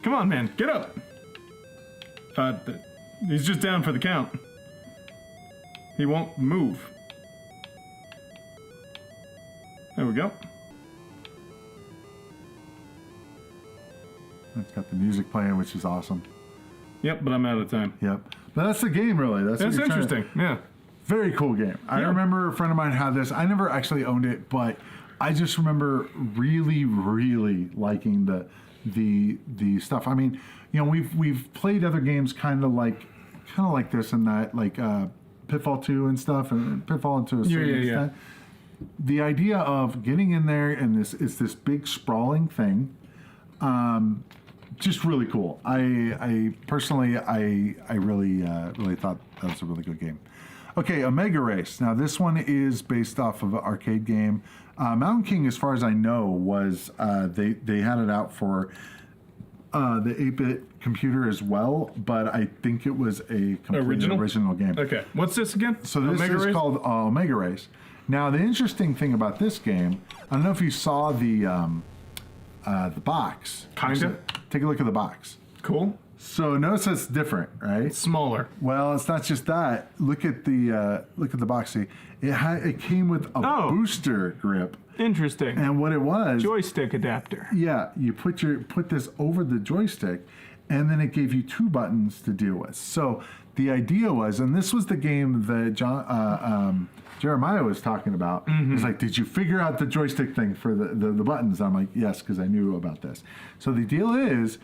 Come on, man. Get up. He's just down for the count. He won't move. There we go. It's got the music playing, which is awesome. Yep, but I'm out of time. Yep. But that's the game, really. That's what you're trying to- interesting. Yeah. Very cool game. I remember a friend of mine had this. I never actually owned it, but I just remember really, really liking the stuff. I mean, you know, we've played other games kind of like this and that, like Pitfall 2 and stuff, and Pitfall to a certain extent. The idea of getting in there and it's this big sprawling thing, just really cool. I personally really thought that was a really good game. Okay, Omega Race. Now this one is based off of an arcade game. Mountain King, as far as I know, was they had it out for the 8-bit computer as well, but I think it was a completely original game. Okay, what's this again? So this Omega is Race? called Omega Race. Now the interesting thing about this game, I don't know if you saw the box. Kinda. Take a look at the box. Cool. So notice it's different, right? Smaller. Well, it's not just that. Look at the box. See, it came with a booster grip, Interesting. and what it was, Joystick adapter. yeah, you put this over the joystick, and then it gave you 2 buttons to deal with. So the idea was, and this was the game that Jeremiah was talking about. He's like, did you figure out the joystick thing for the buttons? I'm like, yes, because I knew about this. So the deal is,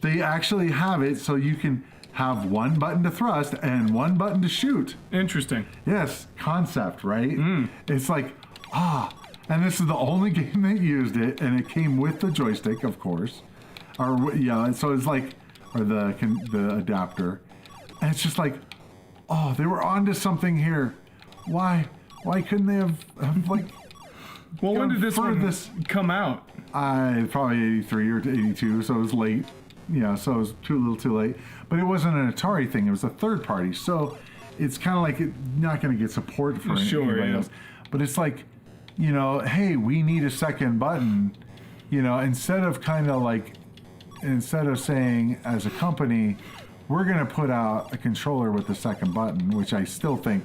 they actually have it so you can have 1 button to thrust and 1 button to shoot. Interesting. Yes, concept, right? It's like, and this is the only game that used it, and it came with the joystick, of course. So it's like, or the adapter. And it's just like, they were onto something here. Why couldn't they have like... Well, when did this one come out? Probably 83 or 82, so it was late. Yeah, so it was a little too late. But it wasn't an Atari thing. It was a third party. So it's kind of like not going to get support for anybody else. But it's like, you know, hey, we need a second button. You know, instead of saying as a company, we're going to put out a controller with the second button, which I still think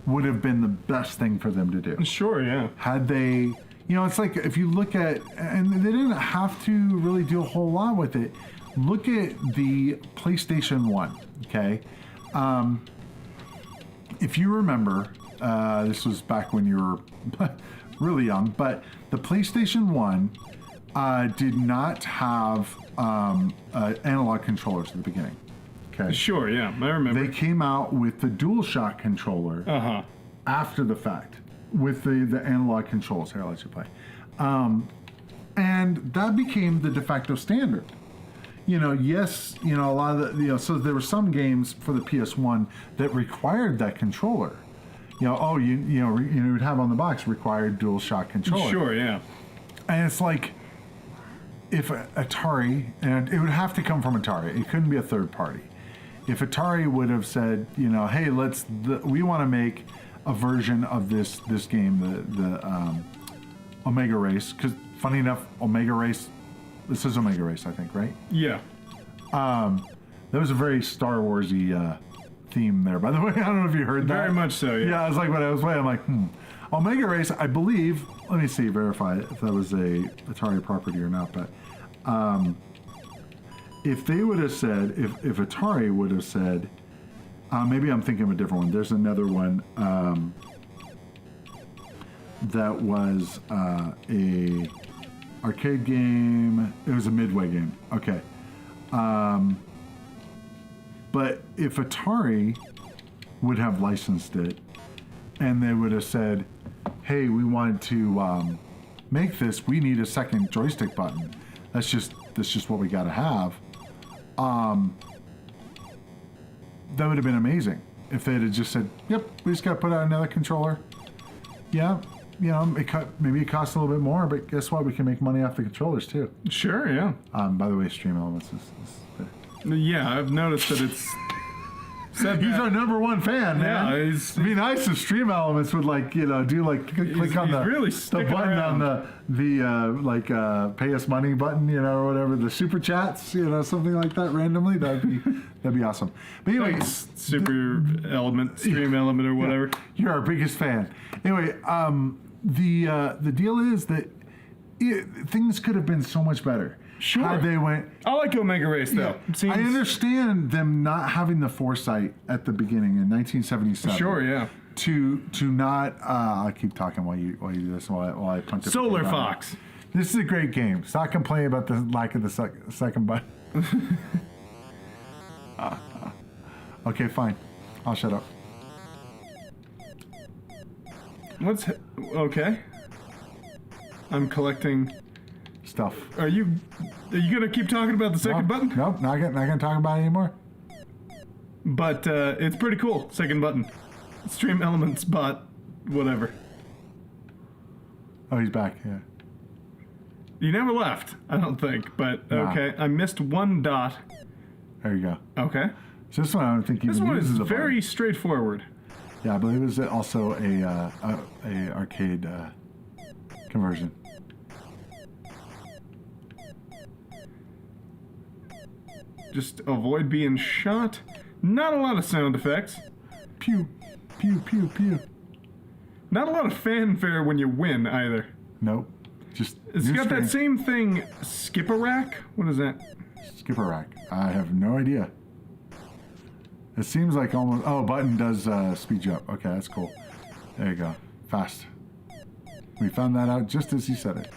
would have been the best thing for them to do. Sure, yeah. Had they... You know, it's like if you look at, and they didn't have to really do a whole lot with it. Look at the PlayStation 1, okay? If you remember, this was back when you were really young, but the PlayStation 1 did not have analog controllers at the beginning, okay? Sure, yeah, I remember. They came out with the DualShock controller after the fact. With the analog controls. Here, I'll let you play. And that became the de facto standard. You know, yes, you know, a lot of the, so there were some games for the PS1 that required that controller. You know, you would have on the box required DualShock controller. Sure, yeah. And it's like, if Atari, and it would have to come from Atari, it couldn't be a third party. If Atari would have said, you know, hey, we want to make a version of this game, the Omega Race, because funny enough, Omega Race, this is Omega Race, I think, right? Yeah. That was a very Star Warsy theme there, by the way. I don't know if you heard that. Very much so, yeah. Yeah, I was like, when I was playing, I'm like, Omega Race, I believe, let me see, verify if that was a Atari property or not, but if they would have said, if Atari would have said, maybe I'm thinking of a different one. There's another one that was a arcade game. It was a Midway game. Okay. But if Atari would have licensed it and they would have said, hey, we want to make this, we need a second joystick button. That's just what we got to have. That would have been amazing if they had just said, yep, we just got to put out another controller. Yeah, you know, maybe it costs a little bit more, but guess what? We can make money off the controllers too. Sure, yeah. By the way, Stream Elements is Yeah, I've noticed that said He's that. our number 1 fan, man. Yeah, It'd be nice if Stream Elements would do click on he's the really the sticking button around. on the pay us money button, or whatever, the super chats, something like that randomly. That'd be awesome. But anyway, Thanks, Super Element, Stream Element, or whatever. you're our biggest fan. Anyway, the deal is that things could have been so much better. Sure. Had they went. I like Omega Race, though. I understand them not having the foresight at the beginning in 1977. Sure, yeah. To not. I'll keep talking while you do this while I punch. Solar Fox. This is a great game. Stop complaining about the lack of the second button. Okay, fine. I'll shut up. Okay. I'm collecting Stuff. Are you gonna keep talking about the second button? Nope, not gonna talk about it anymore. But it's pretty cool. Second button. Stream Elements bot whatever. Oh, he's back. Yeah. You never left, I don't think. But Nah. okay, I missed 1 dot. There you go. Okay. So this one I don't think This even one is uses a very button. straightforward. Yeah, I believe it was also a arcade conversion. Just avoid being shot. Not a lot of sound effects. Pew, pew, pew, pew. Not a lot of fanfare when you win either. Nope. Just It's new got that string. same thing. Skip-a-rack? What is that? Skipper rack. I have no idea. It seems like almost. Oh, button does speed you up. Okay, that's cool. There you go. Fast. We found that out just as he said it.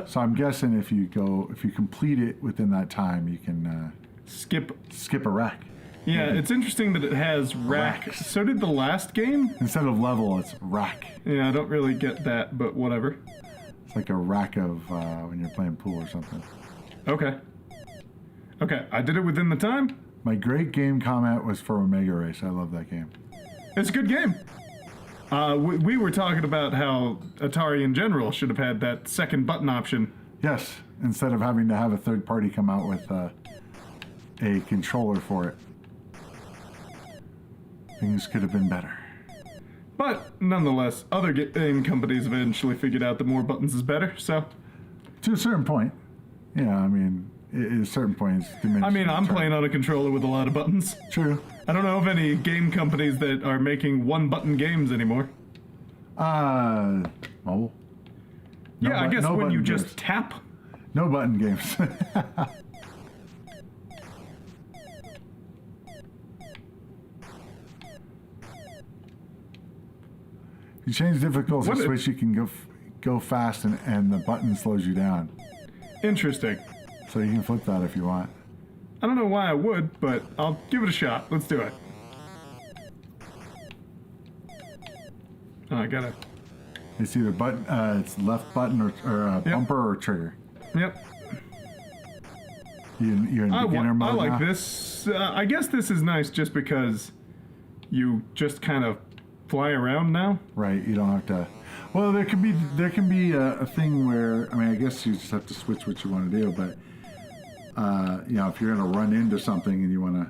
So I'm guessing if you complete it within that time, you can Skip. skip a rack. Yeah, it's interesting that it has rack. Racks. So did the last game? Instead of level, it's rack. Yeah, I don't really get that, but whatever. It's like a rack of when you're playing pool or something. Okay. Okay, I did it within the time. My great game comment was for Omega Race. I love that game. It's a good game. We were talking about how Atari in general should have had that second button option. Yes, instead of having to have a third party come out with a controller for it. Things could have been better. But nonetheless, other game companies eventually figured out that more buttons is better, so... To a certain point. Yeah, I mean, at a certain point, it's diminishing. I mean, I'm return. playing on a controller with a lot of buttons. True. I don't know of any game companies that are making one-button games anymore. Mobile. No Yeah, I guess no when you button just games. tap. No button games. You change difficulty What switch, you can go fast, and the button slows you down. Interesting. So you can flip that if you want. I don't know why I would, but I'll give it a shot. Let's do it. Oh, I gotta... It's either button, it's left button or bumper or trigger. Yep. You're in beginner mode I like now? this. I guess this is nice just because you just kind of fly around now. Right, you don't have to. Well, there can be a thing where, I mean, I guess you just have to switch what you want to do, but if you're going to run into something and you want to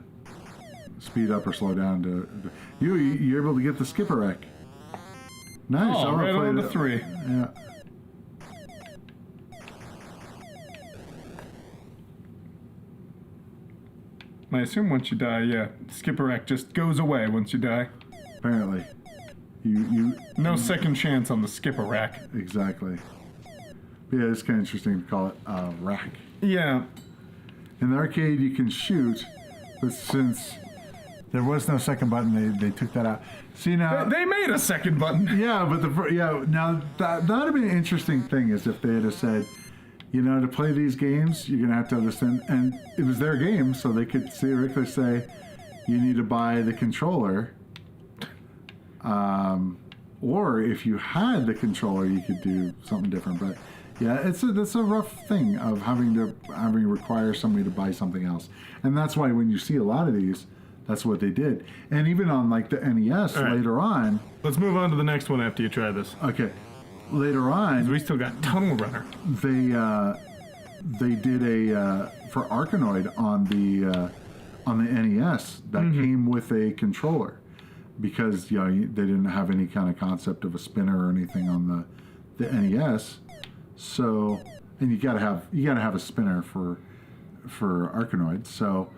speed up or slow down, you're able to get the skipper rack. Nice. Oh, right on the 3. Yeah. I assume once you die, yeah, skipper rack just goes away once you die. Apparently, you No second chance on the skipper rack. exactly. But yeah, it's kind of interesting to call it rack. Yeah. In the arcade, you can shoot, but since there was no second button, they took that out. See now, They made a second button. yeah, but now that would have been an interesting thing is if they had said, to play these games, you're gonna have to understand, and it was their game, so they could theoretically say, you need to buy the controller. Or if you had the controller, you could do something different. But yeah, that's a rough thing of having to require somebody to buy something else, and that's why when you see a lot of these, that's what they did. And even on like the NES All right. later on. Let's move on to the next one after you try this. Okay, later on We still got Tunnel Runner. they did a for Arkanoid on the NES that came with a controller, because they didn't have any kind of concept of a spinner or anything on the NES. So, and you gotta have a spinner for Arkanoid. So,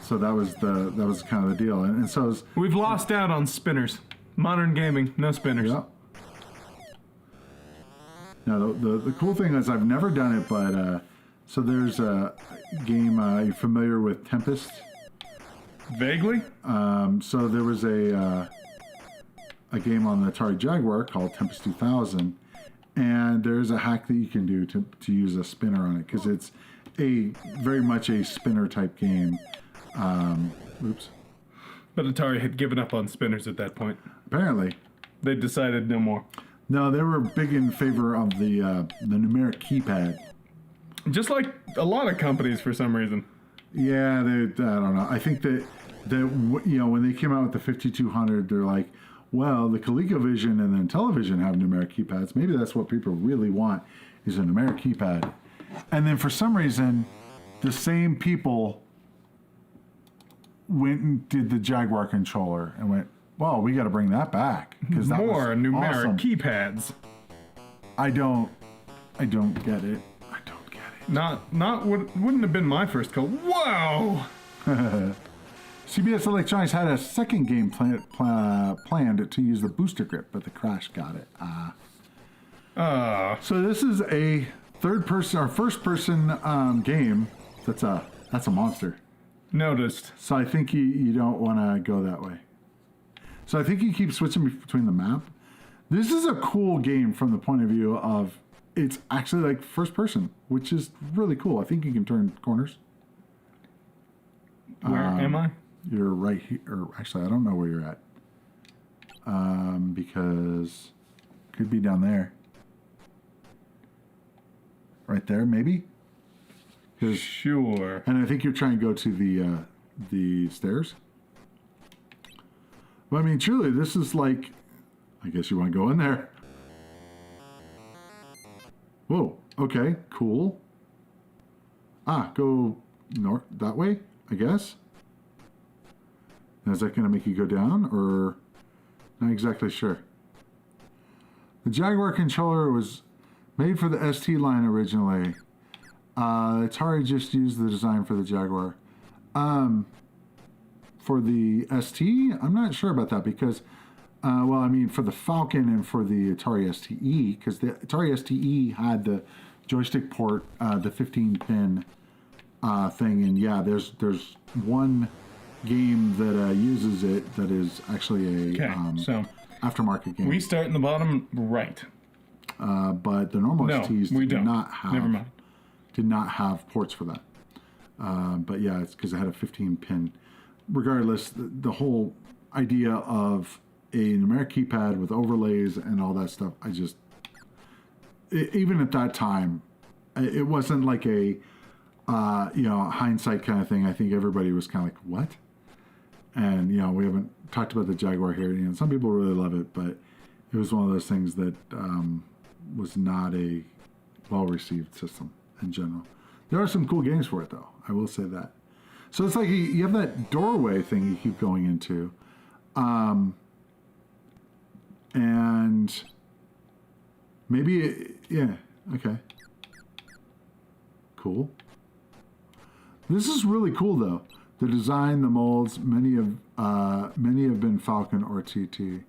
so that was kind of the deal. And so we've lost out on spinners. Modern gaming, no spinners. Yeah. Now the cool thing is I've never done it, but so there's a game. You're familiar with Tempest? Vaguely. So there was a game on the Atari Jaguar called Tempest 2000, and there's a hack that you can do to use a spinner on it, because it's very much a spinner type game. Oops. But Atari had given up on spinners at that point. Apparently. They decided no more. No, they were big in favor of the numeric keypad. Just like a lot of companies for some reason. Yeah, I don't know. I think that when they came out with the 5200, they're like, well, the ColecoVision and then television have numeric keypads. Maybe that's what people really want, is a numeric keypad. And then for some reason, the same people went and did the Jaguar controller and went, well, we got to bring that back, because that more was numeric awesome. keypads. I don't get it. I don't get it. Not wouldn't have been my first call. Wow. CBS Electronics had a second game planned to use the booster grip, but the crash got it. So this is a first person game. That's a monster. Noticed. So I think you don't want to go that way. So I think you keep switching between the map. This is a cool game from the point of view of it's actually like first person, which is really cool. I think you can turn corners. Where am I? You're right here. Or actually, I don't know where you're at. Because could be down there. Right there, maybe? Sure. And I think you're trying to go to the stairs. But I mean, truly, this is like, I guess you want to go in there. Whoa, okay, cool. Go north, that way, I guess. Now, is that going to make you go down, or not exactly sure? The Jaguar controller was made for the ST line originally. Atari just used the design for the Jaguar. For the ST, I'm not sure about that, because, for the Falcon and for the Atari STE, because the Atari STE had the joystick port, the 15-pin thing, and yeah, there's one game that uses it that is actually a so aftermarket game. we start in the bottom right. But the normal STs we did don't. not have. Never mind. Did not have ports for that. But yeah, it's because it had a 15-pin. Regardless, the whole idea of a numeric keypad with overlays and all that stuff, even at that time, it wasn't like a hindsight kind of thing. I think everybody was kind of like, what? And we haven't talked about the Jaguar here. Some people really love it, but it was one of those things that was not a well-received system in general. There are some cool games for it, though. I will say that. So it's like you have that doorway thing you keep going into. And maybe, okay. Cool. This is really cool, though. The design, the molds, many have been Falcon or TT.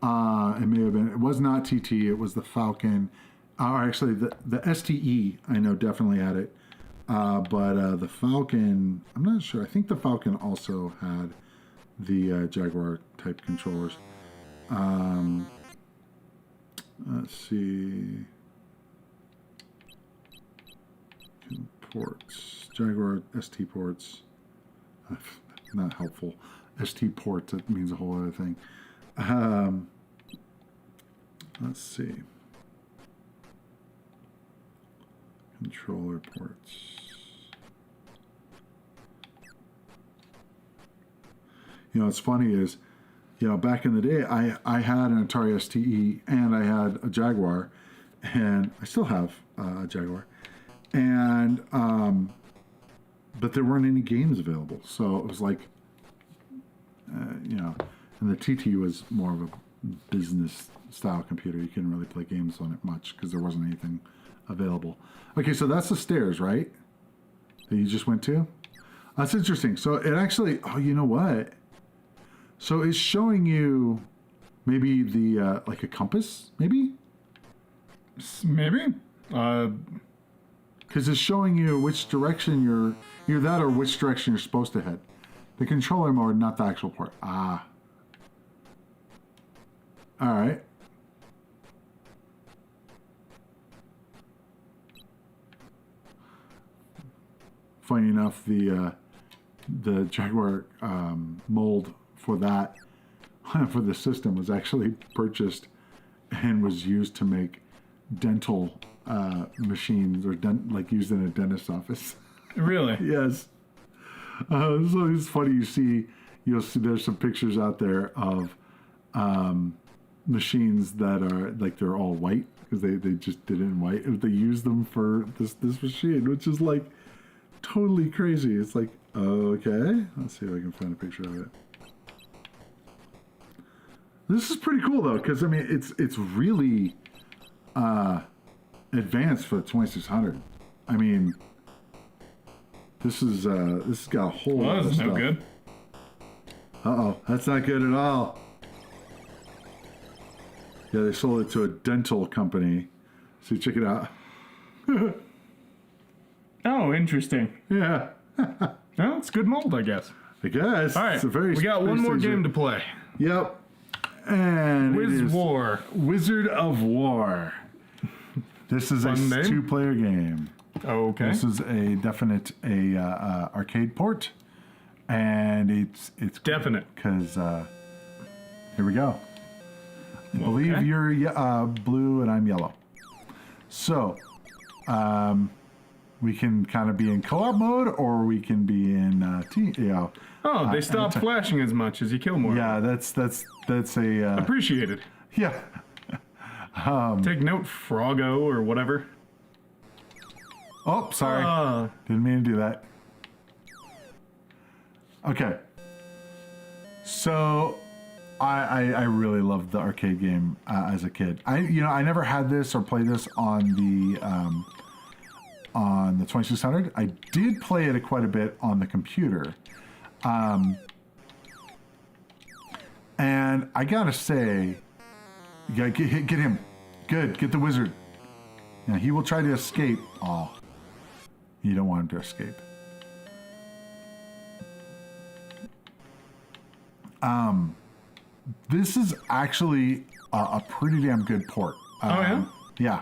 It was not TT, it was the Falcon. Actually, the STE, I know, definitely had it. But the Falcon, I'm not sure. I think the Falcon also had the Jaguar type controllers. Let's see. Ports. Jaguar ST ports. Not helpful. ST ports, that means a whole other thing. Let's see. Controller ports. What's funny is, back in the day, I had an Atari STE and I had a Jaguar, and I still have a Jaguar. and but there weren't any games available. So it was like, you know, and the TT was more of a business style computer. You couldn't really play games on it much because there wasn't anything available. Okay, so that's the stairs, right? That you just went to? That's interesting. So it actually, oh, you know what? So it's showing you maybe the, like a compass, maybe? Maybe. Because it's showing you which direction you're that or which direction you're supposed to head. The controller mode, not the actual port. Ah. All right. Funny enough, the Jaguar mold for that for the system was actually purchased and was used to make dental machines or like used in a dentist's office. Really? Yes. So it's funny. You'll see there's some pictures out there of machines that are like they're all white because they just did it in white. They use them for this machine, which is like totally crazy. It's like, okay, let's see if I can find a picture of it. This is pretty cool though, because I mean it's really advanced for the 2600. I mean, this has got a whole lot of that's stuff. no good. That's not good at all. Yeah, they sold it to a dental company. See, check it out. Oh, interesting. Yeah. Well, it's good mold, I guess. I guess. All right, It's a very we got one more game to play. Yep. And it is War. Wizard of War. This is Fun a name. two-player game. Okay. This is a definite arcade port, and it's Definite. because here we go. I believe Okay. you're blue and I'm yellow. So we can kind of be in co-op mode, or we can be in team. Oh, they stopped flashing as much as you kill more. Yeah, that's a Appreciated. yeah. Take note, Froggo or whatever. Oh, sorry. Didn't mean to do that. Okay. So, I really loved the arcade game as a kid. I never had this or played this on the 2600. I did play it quite a bit on the computer. And I gotta say, you gotta get him. Good, get the wizard. Yeah, he will try to escape. Oh, you don't want him to escape. This is actually a pretty damn good port. Oh, yeah? Yeah.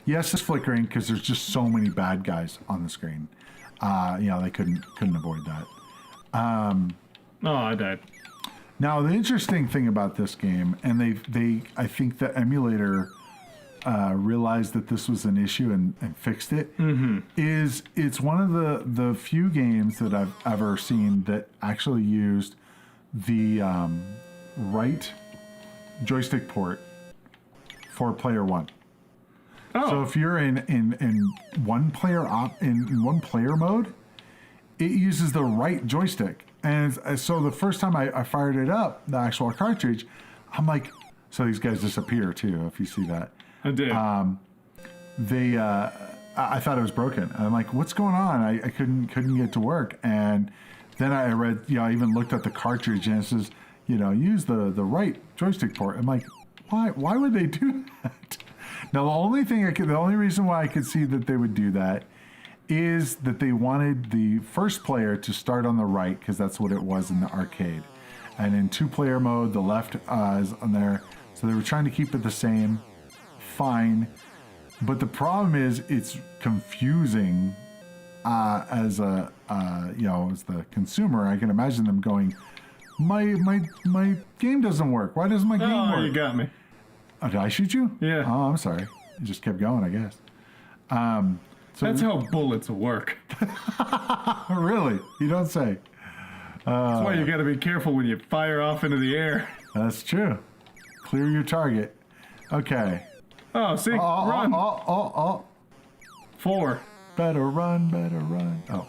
Yes, it's flickering because there's just so many bad guys on the screen. They couldn't avoid that. Oh, I died. Now, the interesting thing about this game, and I think the emulator realized that this was an issue and fixed it, is it's one of the few games that I've ever seen that actually used the right joystick port for player one. Oh. So if you're in one player in one player mode, it uses the right joystick. And so the first time I fired it up, the actual cartridge, I'm like, so these guys disappear too, if you see that. I did. I thought it was broken. I'm like, what's going on? I couldn't get it to work. And then I read, I even looked at the cartridge and it says, use the right joystick port. I'm like, why would they do that? Now, the only reason why I could see that they would do that is that they wanted the first player to start on the right because that's what it was in the arcade. And in two-player mode, the left is on there. So they were trying to keep it the same. Fine. But the problem is it's confusing as the consumer. I can imagine them going, my game doesn't work. Why doesn't my game work? You got me. Oh, did I shoot you? Yeah. Oh, I'm sorry. It just kept going, I guess. So That's how bullets work. really? You don't say. That's why you got to be careful when you fire off into the air. That's true. Clear your target. Okay. Oh, see? Run. 4. Better run, better run. Oh.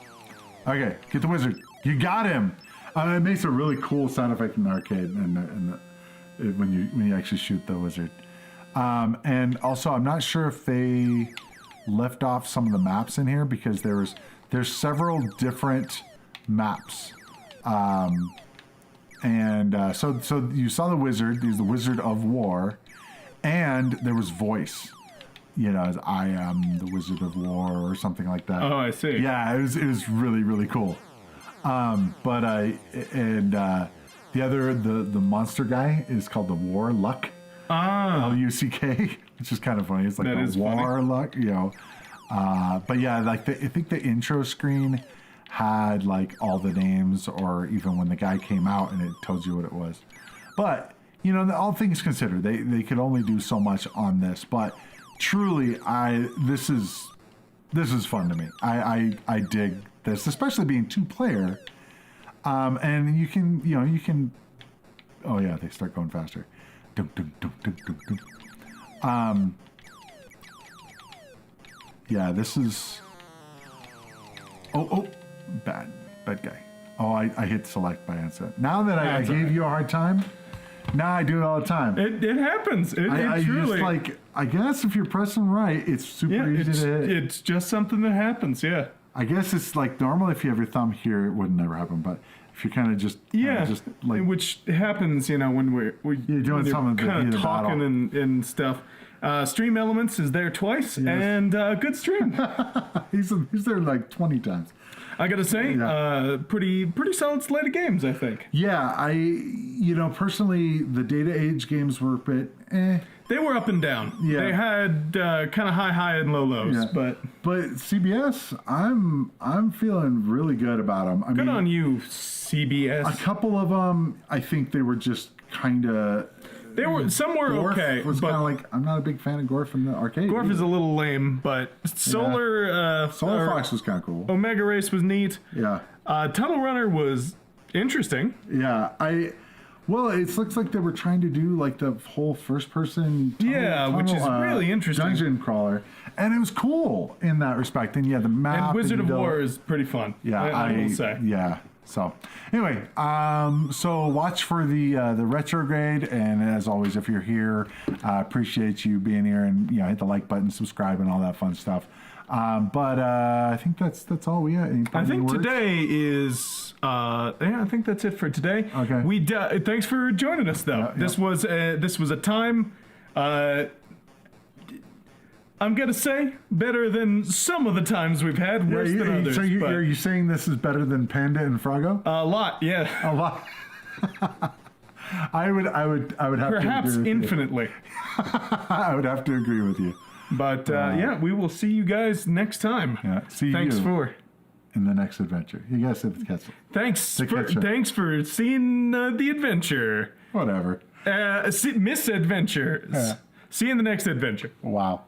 Okay, get the wizard. You got him. It makes a really cool sound effect in the arcade when you actually shoot the wizard. And also, I'm not sure if they left off some of the maps in here because there's several different maps. So you saw the wizard. He's the Wizard of War, and there was voice. You know, as I am the Wizard of War or something like that. Oh, I see. Yeah, it was really, really cool. The monster guy is called the Warluck. Luck, which is kind of funny. It's like that the Warluck, you know. But yeah, like I think the intro screen had like all the names, or even when the guy came out and it tells you what it was. But you know, all things considered, they could only do so much on this. But truly, this is fun to me. I dig this, especially being 2-player. And you can. Oh yeah, they start going faster. Dum, dum, dum, dum, dum, dum. Yeah, this is. Oh, bad guy. Oh, I hit select by accident. Now that I gave you a hard time, now I do it all the time. It happens. It truly. Just like, I guess if you're pressing right, it's super easy to hit. It's just something that happens. Yeah. I guess it's like normal if you have your thumb here, it would never happen. But if you kind of just like, which happens, you know, when we're doing something kind of talking and stuff. Stream Elements is there twice, and good stream. he's there like 20 times. I gotta say, pretty solid slate of games, I think. Yeah, personally, the Data Age games were a bit They were up and down. Yeah. They had kind of high and low lows, yeah. but CBS, I'm feeling really good about them. Good on you, CBS. A couple of them, I think they were just kind of. Some were Gorf okay, was kind of like, I'm not a big fan of Gorf in the arcade. Gorf is a little lame, but Solar Fox was kind of cool. Omega Race was neat. Yeah. Tunnel Runner was interesting. Yeah, it looks like they were trying to do like the whole first-person which is really interesting. Dungeon crawler, and it was cool in that respect. And yeah, the map and Wizard of War is pretty fun. Yeah, I will say. Yeah. So anyway, so watch for the retrograde, and as always, if you're here, appreciate you being here, and hit the like button, subscribe, and all that fun stuff. But I think that's all we got. I think today is I think that's it for today. Okay. Thanks for joining us though. Yeah. This was a time I'm gonna say better than some of the times we've had, worse than others. So are you saying this is better than Panda and Froggo? A lot, yeah. A lot. I would have perhaps to agree with infinitely. I would have to agree with you. But we will see you guys next time. Yeah, Thanks for in the next adventure. You guys said catch it. Thanks for seeing the adventure. Whatever. Misadventures. Yeah. See you in the next adventure. Wow.